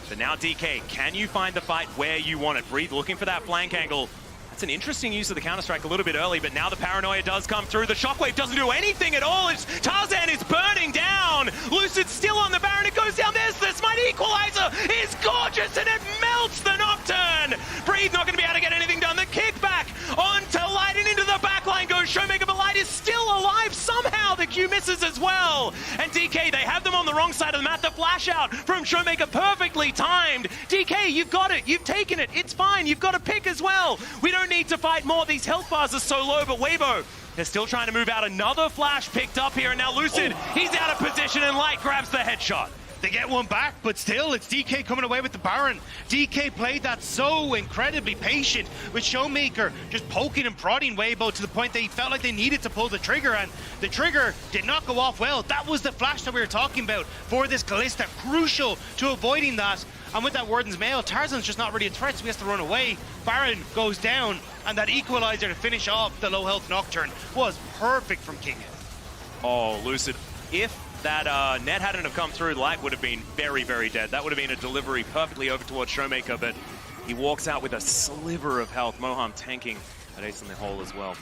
But now DK, can you find the fight where you want it? Breathe looking for that flank angle. That's an interesting use of the Counter-Strike a little bit early, but now the paranoia does come through. The shockwave doesn't do anything at all. Tarzan is burning down. Lucid's still on the Baron. It goes down. There's the Smite Equalizer. It's gorgeous, and it melts the Nocturne. Breathe not going to be able to get anything done. The kickback onto Light, and into the backline goes ShowMaker, but Light is still alive somehow. The Q misses as well. And DK, they have them on the wrong side of the map. The flash out from ShowMaker perfectly timed. DK, you've got it. You've taken it. It's fine. You've got a pick as well. We don't need to fight more. These health bars are so low, but Weibo, they're still trying to move out. Another flash picked up here, and now Lucid, he's out of position, and Light grabs the headshot. They get one back, but still, it's DK coming away with the Baron. DK played that so incredibly patient, with ShowMaker just poking and prodding Weibo to the point that he felt like they needed to pull the trigger, and the trigger did not go off well. That was the flash that we were talking about for this Kalista, crucial to avoiding that. And with that Warden's Mail, Tarzan's just not really a threat, so he has to run away. Baron goes down, and that equalizer to finish off the low-health Nocturne was perfect from Kingen. Oh, Lucid, if that net hadn't have come through, Light would have been very, very dead. That would have been a delivery perfectly over towards ShowMaker, but he walks out with a sliver of health. Moham tanking at ace in the hole as well.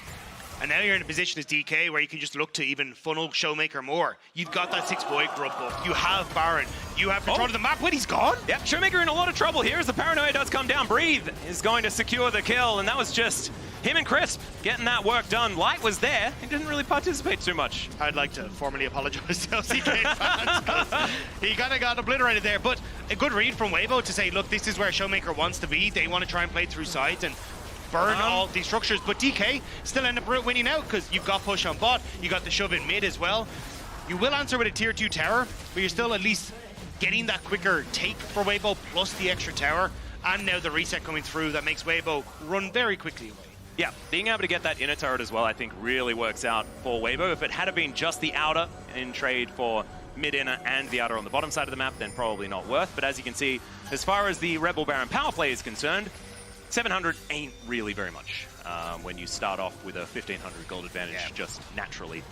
And now you're in a position as DK where you can just look to even funnel ShowMaker more. You've got that 6-boy grub buff. You have Baron. You have control of the map. Wait, he's gone? Yep, ShowMaker in a lot of trouble here as the paranoia does come down. Breathe is going to secure the kill, and that was just him and Crisp getting that work done. Light was there. He didn't really participate too much. I'd like to formally apologize to LCK fans because he kind of got obliterated there. But a good read from Weibo to say, look, this is where ShowMaker wants to be. They want to try and play through sides and burn all these structures, but DK still end up winning out because you've got push on bot, you got the shove in mid as well. You will answer with a tier 2 tower, but you're still at least getting that quicker take for Weibo plus the extra tower, and now the reset coming through that makes Weibo run very quickly away. Yeah, being able to get that inner turret as well, I think really works out for Weibo. If it had been just the outer in trade for mid-inner and the outer on the bottom side of the map, then probably not worth. But as you can see, as far as the Rebel Baron power play is concerned, 700 ain't really very much when you start off with a 1500 gold advantage just naturally.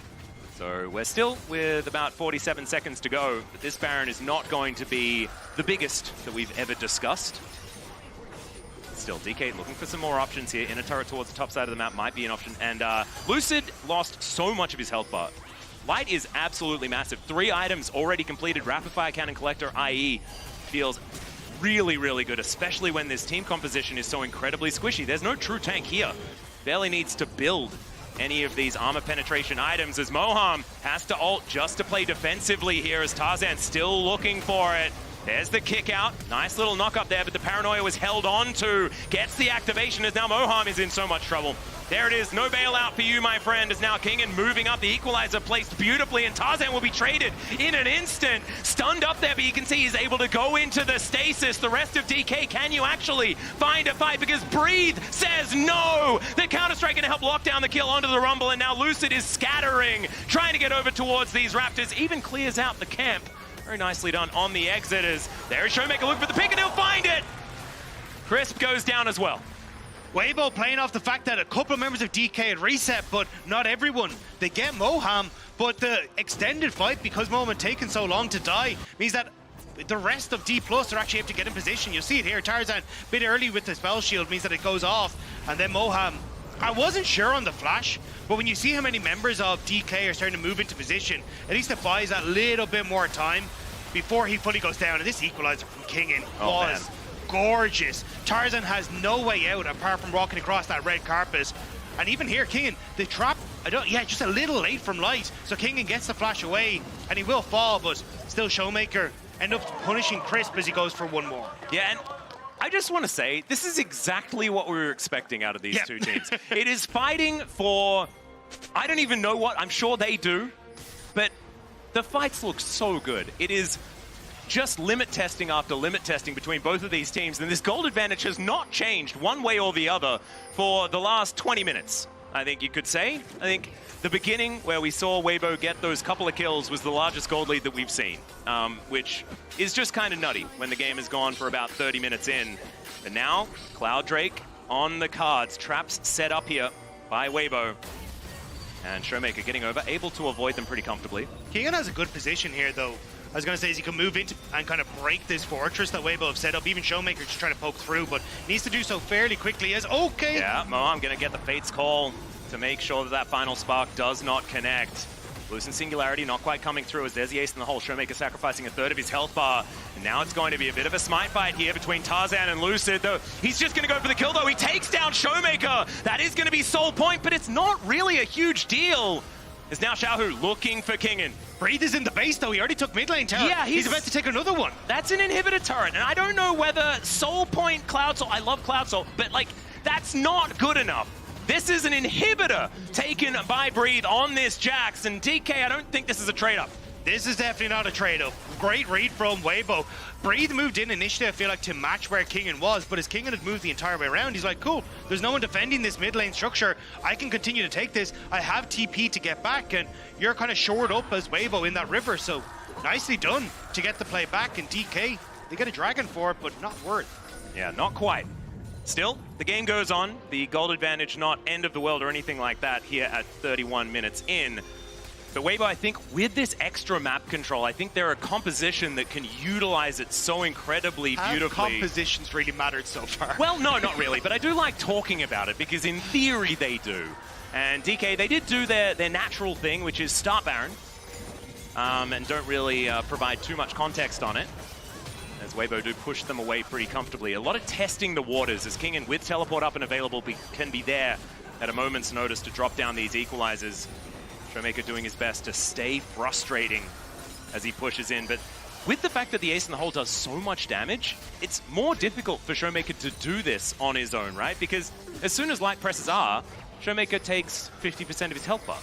So we're still with about 47 seconds to go, but this Baron is not going to be the biggest that we've ever discussed. Still, DK looking for some more options here. Inner turret towards the top side of the map might be an option. And Lucid lost so much of his health bar. Light is absolutely massive. 3 items already completed. Rapid Fire Cannon Collector, IE, feels really, really good, especially when this team composition is so incredibly squishy. There's no true tank here. Barely needs to build any of these armor penetration items as Moham has to ult just to play defensively here as Tarzan still looking for it. There's the kick out. Nice little knock up there, but the paranoia was held on to. Gets the activation as now Moham is in so much trouble. There it is. No bailout for you, my friend, as now Kingen moving up. The equalizer placed beautifully, and Tarzan will be traded in an instant. Stunned up there, but you can see he's able to go into the stasis. The rest of DK, can you actually find a fight? Because Breathe says no. The Counter-Strike gonna help lock down the kill onto the Rumble, and now Lucid is scattering, trying to get over towards these Raptors. Even clears out the camp. Very nicely done on the exiters. There's ShowMaker looking for the pick, and he'll find it. Crisp goes down as well. Weibo playing off the fact that a couple of members of DK had reset, but not everyone. They get Moham, but the extended fight, because Moham had taken so long to die, means that the rest of DPLUS are actually able to get in position. You'll see it here. Tarzan, a bit early with the spell shield, means that it goes off, and then Moham, I wasn't sure on the flash, but when you see how many members of DK are starting to move into position, at least it buys that little bit more time before he fully goes down. And this equalizer from Kingen was gorgeous. Tarzan has no way out apart from walking across that red carpet. And even here, Kingen, the trap, just a little late from Light. So Kingen gets the flash away, and he will fall, but still ShowMaker end up punishing Crisp as he goes for one more. Yeah, and I just want to say, this is exactly what we were expecting out of these two teams. It is fighting for, I don't even know what, I'm sure they do, but the fights look so good. It is just limit testing after limit testing between both of these teams, and this gold advantage has not changed one way or the other for the last 20 minutes, I think you could say. I think the beginning where we saw Weibo get those couple of kills was the largest gold lead that we've seen, which is just kind of nutty when the game has gone for about 30 minutes in. But now, Cloud Drake on the cards, traps set up here by Weibo. And ShowMaker getting over, able to avoid them pretty comfortably. Kingen has a good position here, though. I was going to say, is he can move into and kind of break this fortress that Weibo have set up. Even ShowMaker just trying to poke through, but needs to do so fairly quickly as okay. Yeah, Moham going to get the Fate's Call to make sure that that final spark does not connect. Losing Singularity not quite coming through as there's the ace in the hole. ShowMaker sacrificing a third of his health bar. And now it's going to be a bit of a smite fight here between Tarzan and Lucid, though. He's just going to go for the kill, though. He takes down ShowMaker. That is going to be soul point, but it's not really a huge deal. It's now Xiaohu looking for Kingen. Breathe is in the base, though. He already took mid lane turret. Yeah, he's about to take another one. That's an inhibitor turret, and I don't know whether soul point Cloud Soul, I love Cloud Soul, but like, that's not good enough. This is an inhibitor taken by Breathe on this Jax, and DK, I don't think this is a trade-off. This is definitely not a trade-off. Great read from Weibo. Breathe moved in initially, I feel like, to match where Kingen was, but as Kingen had moved the entire way around, he's like, cool, there's no one defending this mid lane structure. I can continue to take this. I have TP to get back, and you're kind of shored up as Weibo in that river, so nicely done to get the play back, and DK, they get a dragon for it, but not worth. Yeah, not quite. Still, the game goes on. The gold advantage not end of the world or anything like that here at 31 minutes in. But Weibo, I think with this extra map control, I think they're a composition that can utilize it so incredibly beautifully. Have compositions really mattered so far? Well, no, not really, but I do like talking about it because in theory they do. And DK, they did do their natural thing, which is start Baron, and don't really provide too much context on it. As Weibo do push them away pretty comfortably. A lot of testing the waters as Kingen with teleport up and available can be there at a moment's notice to drop down these equalizers. ShowMaker doing his best to stay frustrating as he pushes in, but with the fact that the ace in the hole does so much damage, it's more difficult for ShowMaker to do this on his own, right? Because as soon as light presses R, ShowMaker takes 50% of his health bar.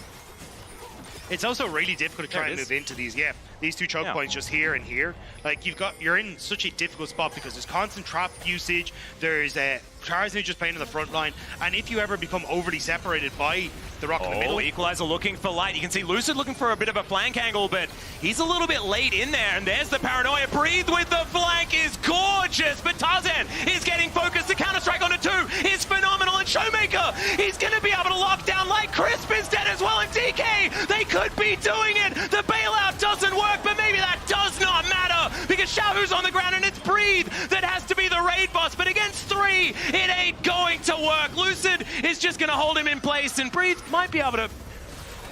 It's also really difficult to try and move into these. Yeah, these two choke points just here and here. Like you're in such a difficult spot because there's constant trap usage. There's Tarzan just playing in the front line, and if you ever become overly separated by the rock in the middle. Equalizer looking for light. You can see Lucid looking for a bit of a flank angle, but he's a little bit late in there, and there's the paranoia. Breathe with the flank is gorgeous, but Tarzan is getting focused. The counter strike onto 2 is phenomenal, and ShowMaker, he's going to be able to lock down like Crisp instead as well, and DK, they could be doing it. The bailout doesn't work, but maybe that does not matter, because Xiaohu's on the ground, and it's Breathe that has to be the raid boss, but against 3, it ain't going to work. Lucid is just going to hold him in place, and Breathe might be able to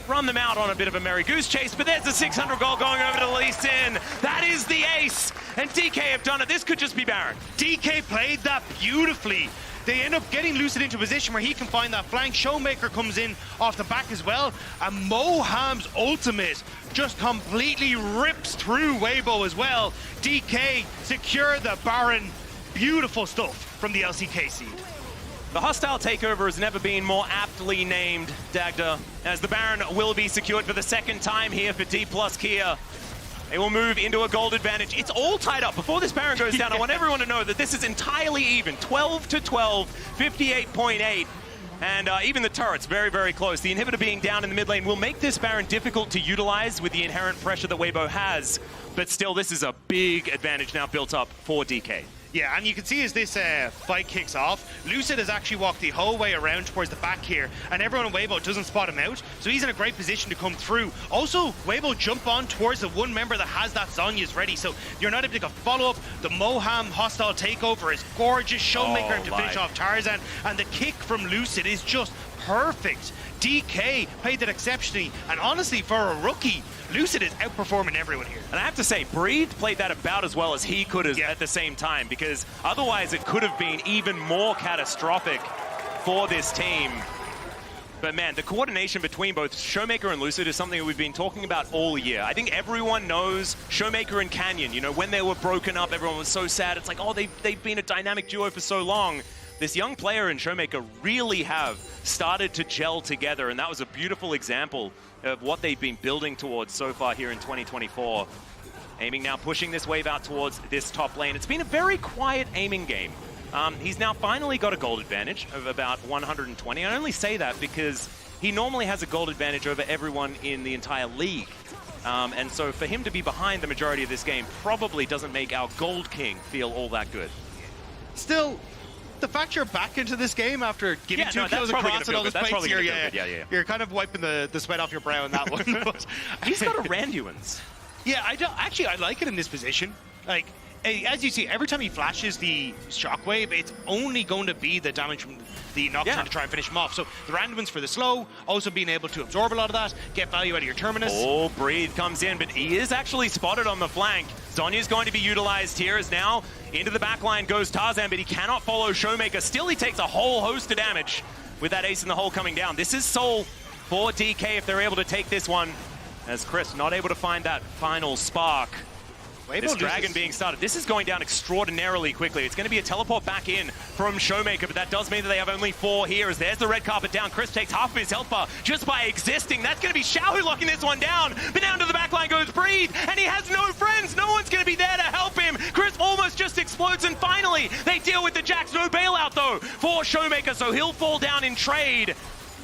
run them out on a bit of a merry goose chase, but there's a 600 goal going over to Lee Sin. That is the ace, and DK have done it. This could just be Baron. DK played that beautifully. They end up getting Lucid into a position where he can find that flank. ShowMaker comes in off the back as well, and Moham's ultimate just completely rips through Weibo as well. DK secure the Baron. Beautiful stuff from the LCK seed. The hostile takeover has never been more aptly named, Dagda, as the Baron will be secured for the second time here for DPLUS Kia. They will move into a gold advantage. It's all tied up. Before this Baron goes down, I want everyone to know that this is entirely even. 12-12, 58.8. And even the turret's very, very close. The inhibitor being down in the mid lane will make this Baron difficult to utilize with the inherent pressure that Weibo has. But still, this is a big advantage now built up for DK. Yeah, and you can see as this fight kicks off, Lucid has actually walked the whole way around towards the back here, and everyone in Weibo doesn't spot him out, so he's in a great position to come through. Also, Weibo jump on towards the one member that has that Zhonya's ready, so you're not able to follow up. The Moham hostile takeover is gorgeous. ShowMaker to finish off Tarzan, and the kick from Lucid is just perfect. DK played that exceptionally, and honestly, for a rookie, Lucid is outperforming everyone here. And I have to say, Breathe played that about as well as he could at the same time, because otherwise it could have been even more catastrophic for this team. But man, the coordination between both ShowMaker and Lucid is something we've been talking about all year. I think everyone knows ShowMaker and Kingen. You know, when they were broken up, everyone was so sad. It's like, oh, they've been a dynamic duo for so long. This young player and ShowMaker really have started to gel together, and that was a beautiful example of what they've been building towards so far here in 2024. Aiming now pushing this wave out towards this top lane. It's been a very quiet aiming game. He's now finally got a gold advantage of about 120. I only say that because he normally has a gold advantage over everyone in the entire league. And so for him to be behind the majority of this game probably doesn't make our Gold King feel all that good. Still, the fact you're back into this game after giving 2 kills across and all this plates here, you're kind of wiping the sweat off your brow in that one. But he's got a Randuin's. Yeah, I like it in this position. Like, as you see, every time he flashes the shockwave, it's only going to be the damage from the Nocturne to try and finish him off. So the Randuin's for the slow, also being able to absorb a lot of that, get value out of your Terminus. Oh, Breathe comes in, but he is actually spotted on the flank. Zhonya's going to be utilized here as now into the back line goes Tarzan, but he cannot follow ShowMaker. Still, he takes a whole host of damage with that ace in the hole coming down. This is Soul for DK if they're able to take this one, as Chris not able to find that final spark. This dragon being started. This is going down extraordinarily quickly. It's going to be a teleport back in from ShowMaker, but that does mean that they have only 4 here as there's the red carpet down. Chris takes half of his health bar just by existing. That's going to be Xiaohu locking this one down. But down to the back line goes Breathe, and he has no friends. No one's going to be there to help him. Chris almost just explodes, and finally they deal with the Jax. No bailout, though, for ShowMaker, so he'll fall down in trade.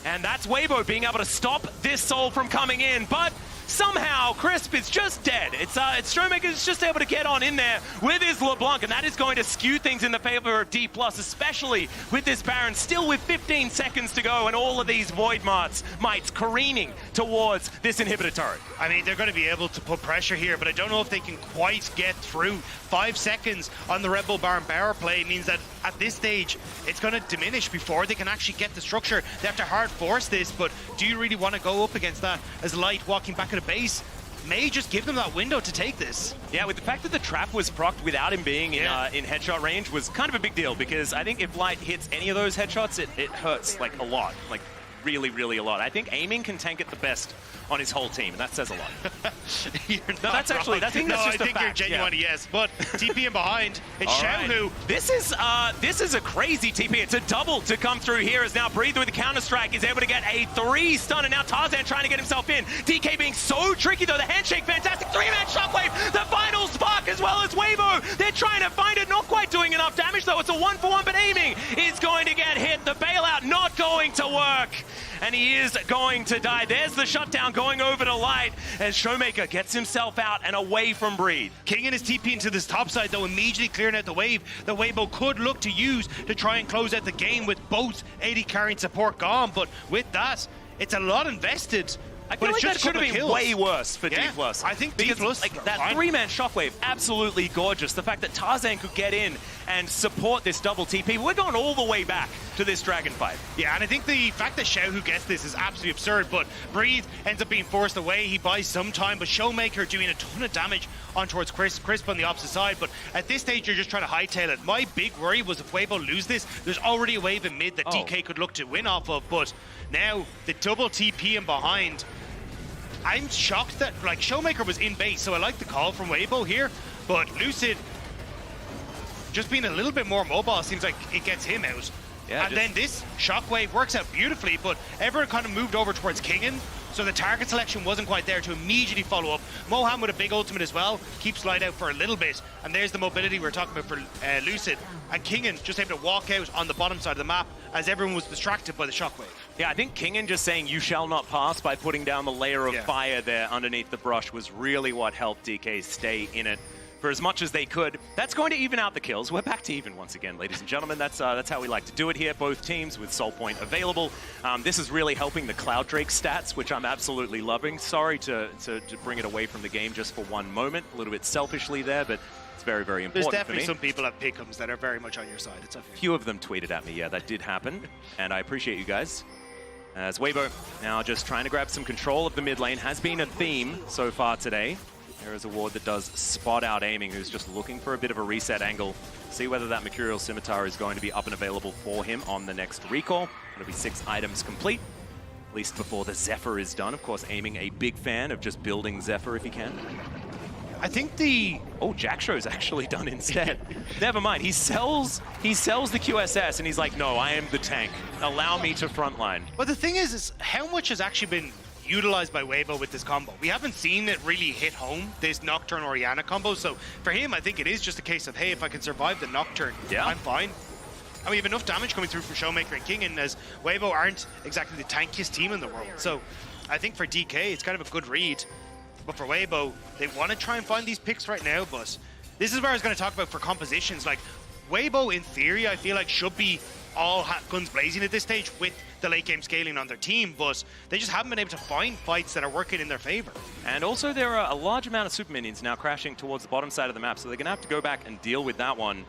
And that's Weibo being able to stop this Soul from coming in, but somehow Crisp is just dead. It's ShowMaker's just able to get on in there with his LeBlanc, and that is going to skew things in the favor of DPLUS, especially with this Baron still with 15 seconds to go and all of these Void Mites careening towards this inhibitor turret. I mean, they're going to be able to put pressure here, but I don't know if they can quite get through. 5 seconds on the Red Bull Baron power play means that at this stage, it's going to diminish before they can actually get the structure. They have to hard force this, but do you really want to go up against that as Light walking back at a base? May just give them that window to take this. Yeah, with the fact that the trap was procced without him being in headshot range was kind of a big deal, because I think if Light hits any of those headshots, it hurts like a lot, like really, really a lot. I think aiming can tank it the best on his whole team, and that says a lot. No, that's actually, I think you're genuine, yes. But TP in behind, it's Xiaohu. This is a crazy TP. It's a double to come through here as now Breathe with the counter-strike is able to get a 3 stun, and now Tarzan trying to get himself in. DK being so tricky though, the handshake, fantastic 3-man shockwave, the final spark as well as Weibo. They're trying to find it, not quite doing enough damage though. It's a 1-for-1, but aiming is going to get hit. The bailout not going to work. and he is going to die. There's the shutdown going over to Light as ShowMaker gets himself out and away from Breathe. Kingen is TPing to this top side though, immediately clearing out the wave. The Weibo could look to use to try and close out the game with both AD carry and support gone, but with that, it's a lot invested. I feel like that should have been way worse for DPLUS. I think DPLUS, like that 3-man shockwave, absolutely gorgeous. The fact that Tarzan could get in and support this double TP, we're going all the way back to this Dragon fight. Yeah, and I think the fact that Xiaohu gets this is absolutely absurd, but Breathe ends up being forced away. He buys some time, but ShowMaker doing a ton of damage on towards Crisp on the opposite side, but at this stage, you're just trying to hightail it. My big worry was if Weibo lose this, there's already a wave in mid that DK could look to win off of, but now the double TP in behind, I'm shocked that, like, ShowMaker was in base, so I like the call from Weibo here, but Lucid just being a little bit more mobile seems like it gets him out. Yeah, and then this shockwave works out beautifully, but everyone kind of moved over towards Kingen, so the target selection wasn't quite there to immediately follow up. Moham with a big ultimate as well, keeps Light out for a little bit, and there's the mobility we were talking about for Lucid, and Kingen just able to walk out on the bottom side of the map as everyone was distracted by the shockwave. Yeah, I think Kingen just saying you shall not pass by putting down the layer of fire there underneath the brush was really what helped DK stay in it for as much as they could. That's going to even out the kills. We're back to even once again, ladies and gentlemen. That's how we like to do it here, both teams with Soul Point available. This is really helping the Cloud Drake stats, which I'm absolutely loving. Sorry to bring it away from the game just for one moment, a little bit selfishly there, but it's very, very important. There's definitely some people at Pick'ems that are very much on your side. It's okay. A few of them tweeted at me, yeah, that did happen, and I appreciate you guys. As Weibo now just trying to grab some control of the mid lane, has been a theme so far today. There is a ward that does spot out aiming, who's just looking for a bit of a reset angle. See whether that Mercurial Scimitar is going to be up and available for him on the next recall. It'll be 6 items complete, at least before the Zephyr is done. Of course, aiming a big fan of just building Zephyr if he can. I think the... Oh, Jackshow's actually done instead. Never mind. He sells the QSS and he's like, no, I am the tank. Allow me to frontline. But the thing is how much has actually been utilized by Weibo with this combo? We haven't seen it really hit home, this Nocturne Orianna combo. So for him, I think it is just a case of, hey, if I can survive the Nocturne, I'm fine. And we have enough damage coming through for ShowMaker and Kingen, as Weibo aren't exactly the tankiest team in the world. So I think for DK, it's kind of a good read. But for Weibo, they want to try and find these picks right now, but this is where I was going to talk about for compositions. Like, Weibo, in theory, I feel like should be all guns blazing at this stage with the late game scaling on their team, but they just haven't been able to find fights that are working in their favor. And also there are a large amount of super minions now crashing towards the bottom side of the map, so they're going to have to go back and deal with that one.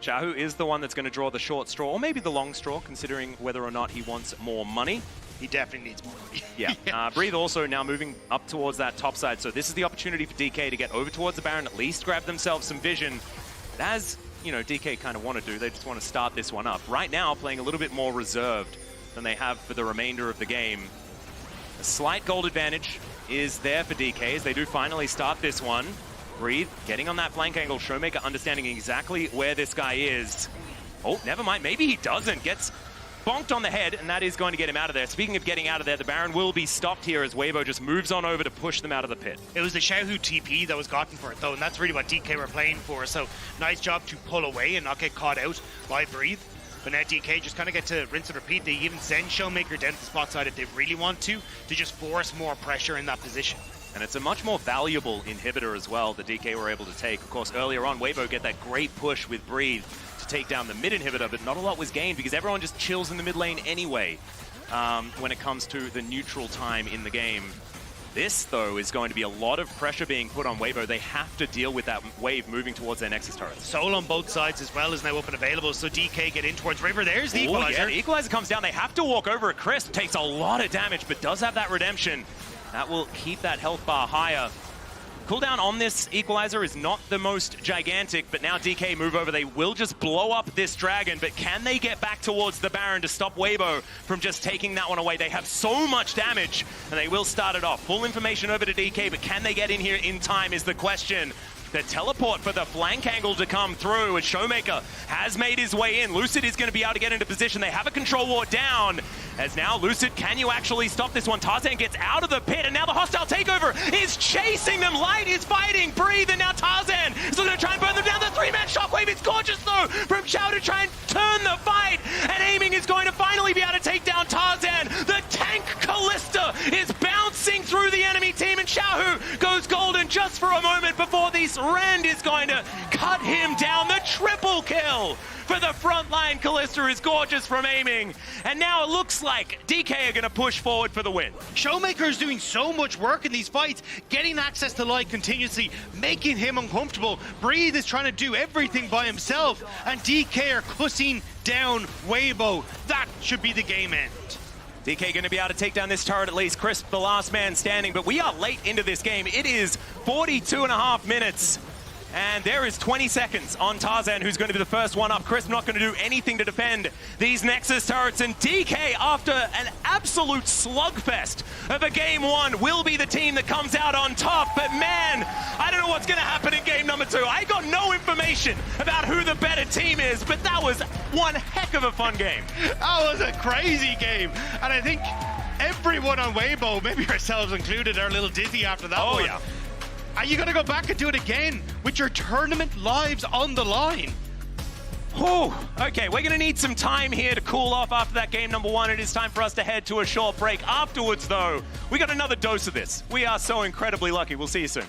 Xiaohu is the one that's going to draw the short straw, or maybe the long straw, considering whether or not he wants more money. He definitely needs more money. Yeah. Breathe also now moving up towards that top side, so this is the opportunity for DK to get over towards the Baron, at least grab themselves some vision. As, you know, DK kind of want to do, they just want to start this one up. Right now, playing a little bit more reserved than they have for the remainder of the game. A slight gold advantage is there for DK as they do finally start this one. Breathe, getting on that flank angle, ShowMaker understanding exactly where this guy is. Oh, never mind, maybe he doesn't. Gets bonked on the head, and that is going to get him out of there. Speaking of getting out of there, the Baron will be stopped here as Weibo just moves on over to push them out of the pit. It was the Xiaohu TP that was gotten for it, though, and that's really what DK were playing for. So nice job to pull away and not get caught out by Breathe. But now DK just kind of get to rinse and repeat. They even send ShowMaker down to the spot side if they really want to just force more pressure in that position. And it's a much more valuable inhibitor as well that DK were able to take. Of course, earlier on, Weibo get that great push with Breathe to take down the mid inhibitor, but not a lot was gained because everyone just chills in the mid lane anyway when it comes to the neutral time in the game. This, though, is going to be a lot of pressure being put on Weibo. They have to deal with that wave moving towards their Nexus turret. Soul on both sides as well is now up and available, so DK get in towards River. There's the Equalizer. Yeah, the Equalizer comes down. They have to walk over it. Crisp takes a lot of damage, but does have that redemption. That will keep that health bar higher. Cooldown on this Equalizer is not the most gigantic, but now DK move over. They will just blow up this Dragon, but can they get back towards the Baron to stop Weibo from just taking that one away? They have so much damage, and they will start it off. Full information over to DK, but can they get in here in time is the question. The teleport for the flank angle to come through as ShowMaker has made his way in. Lucid is going to be able to get into position. They have a control ward down. As now, Lucid, can you actually stop this one? Tarzan gets out of the pit, and now the hostile takeover is chasing them. Light is fighting, Breathe, and now Tarzan is going to try and burn them down. The 3-man shockwave is gorgeous, though, from Xiao to try and turn the fight. And aiming is going to finally be able to take down Tarzan. Xiaohu goes golden just for a moment before this Rand is going to cut him down. The triple kill for the front line. Kalista is gorgeous from aiming. And now it looks like DK are going to push forward for the win. ShowMaker is doing so much work in these fights, getting access to light continuously, making him uncomfortable. Breathe is trying to do everything by himself, and DK are cussing down Weibo. That should be the game end. DK going to be able to take down this turret at least. Crisp, the last man standing, but we are late into this game. It is 42.5 minutes. And there is 20 seconds on Tarzan, who's going to be the first one up. Crisp not going to do anything to defend these Nexus turrets. And DK, after an absolute slugfest of a game one, will be the team that comes out on top. But man, I don't know what's going to happen in game number 2. I got no information about who the better team is, but that was one heck of a fun game. That was a crazy game. And I think everyone on Weibo, maybe ourselves included, are a little dizzy after that one. Yeah. Are you going to go back and do it again with your tournament lives on the line? Whew. Okay, we're going to need some time here to cool off after that game number 1. It is time for us to head to a short break. Afterwards, though, we got another dose of this. We are so incredibly lucky. We'll see you soon.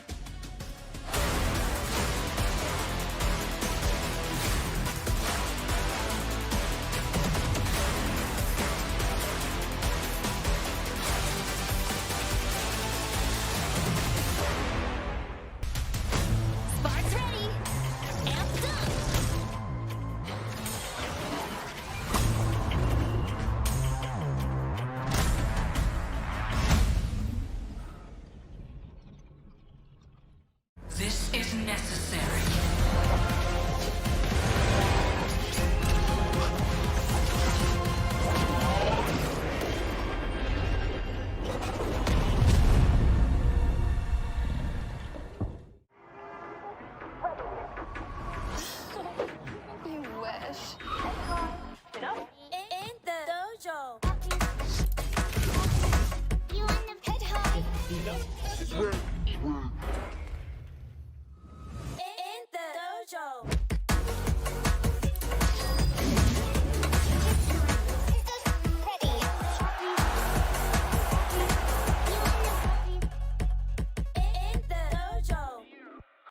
This is necessary. You wish. In the dojo. You want to head high.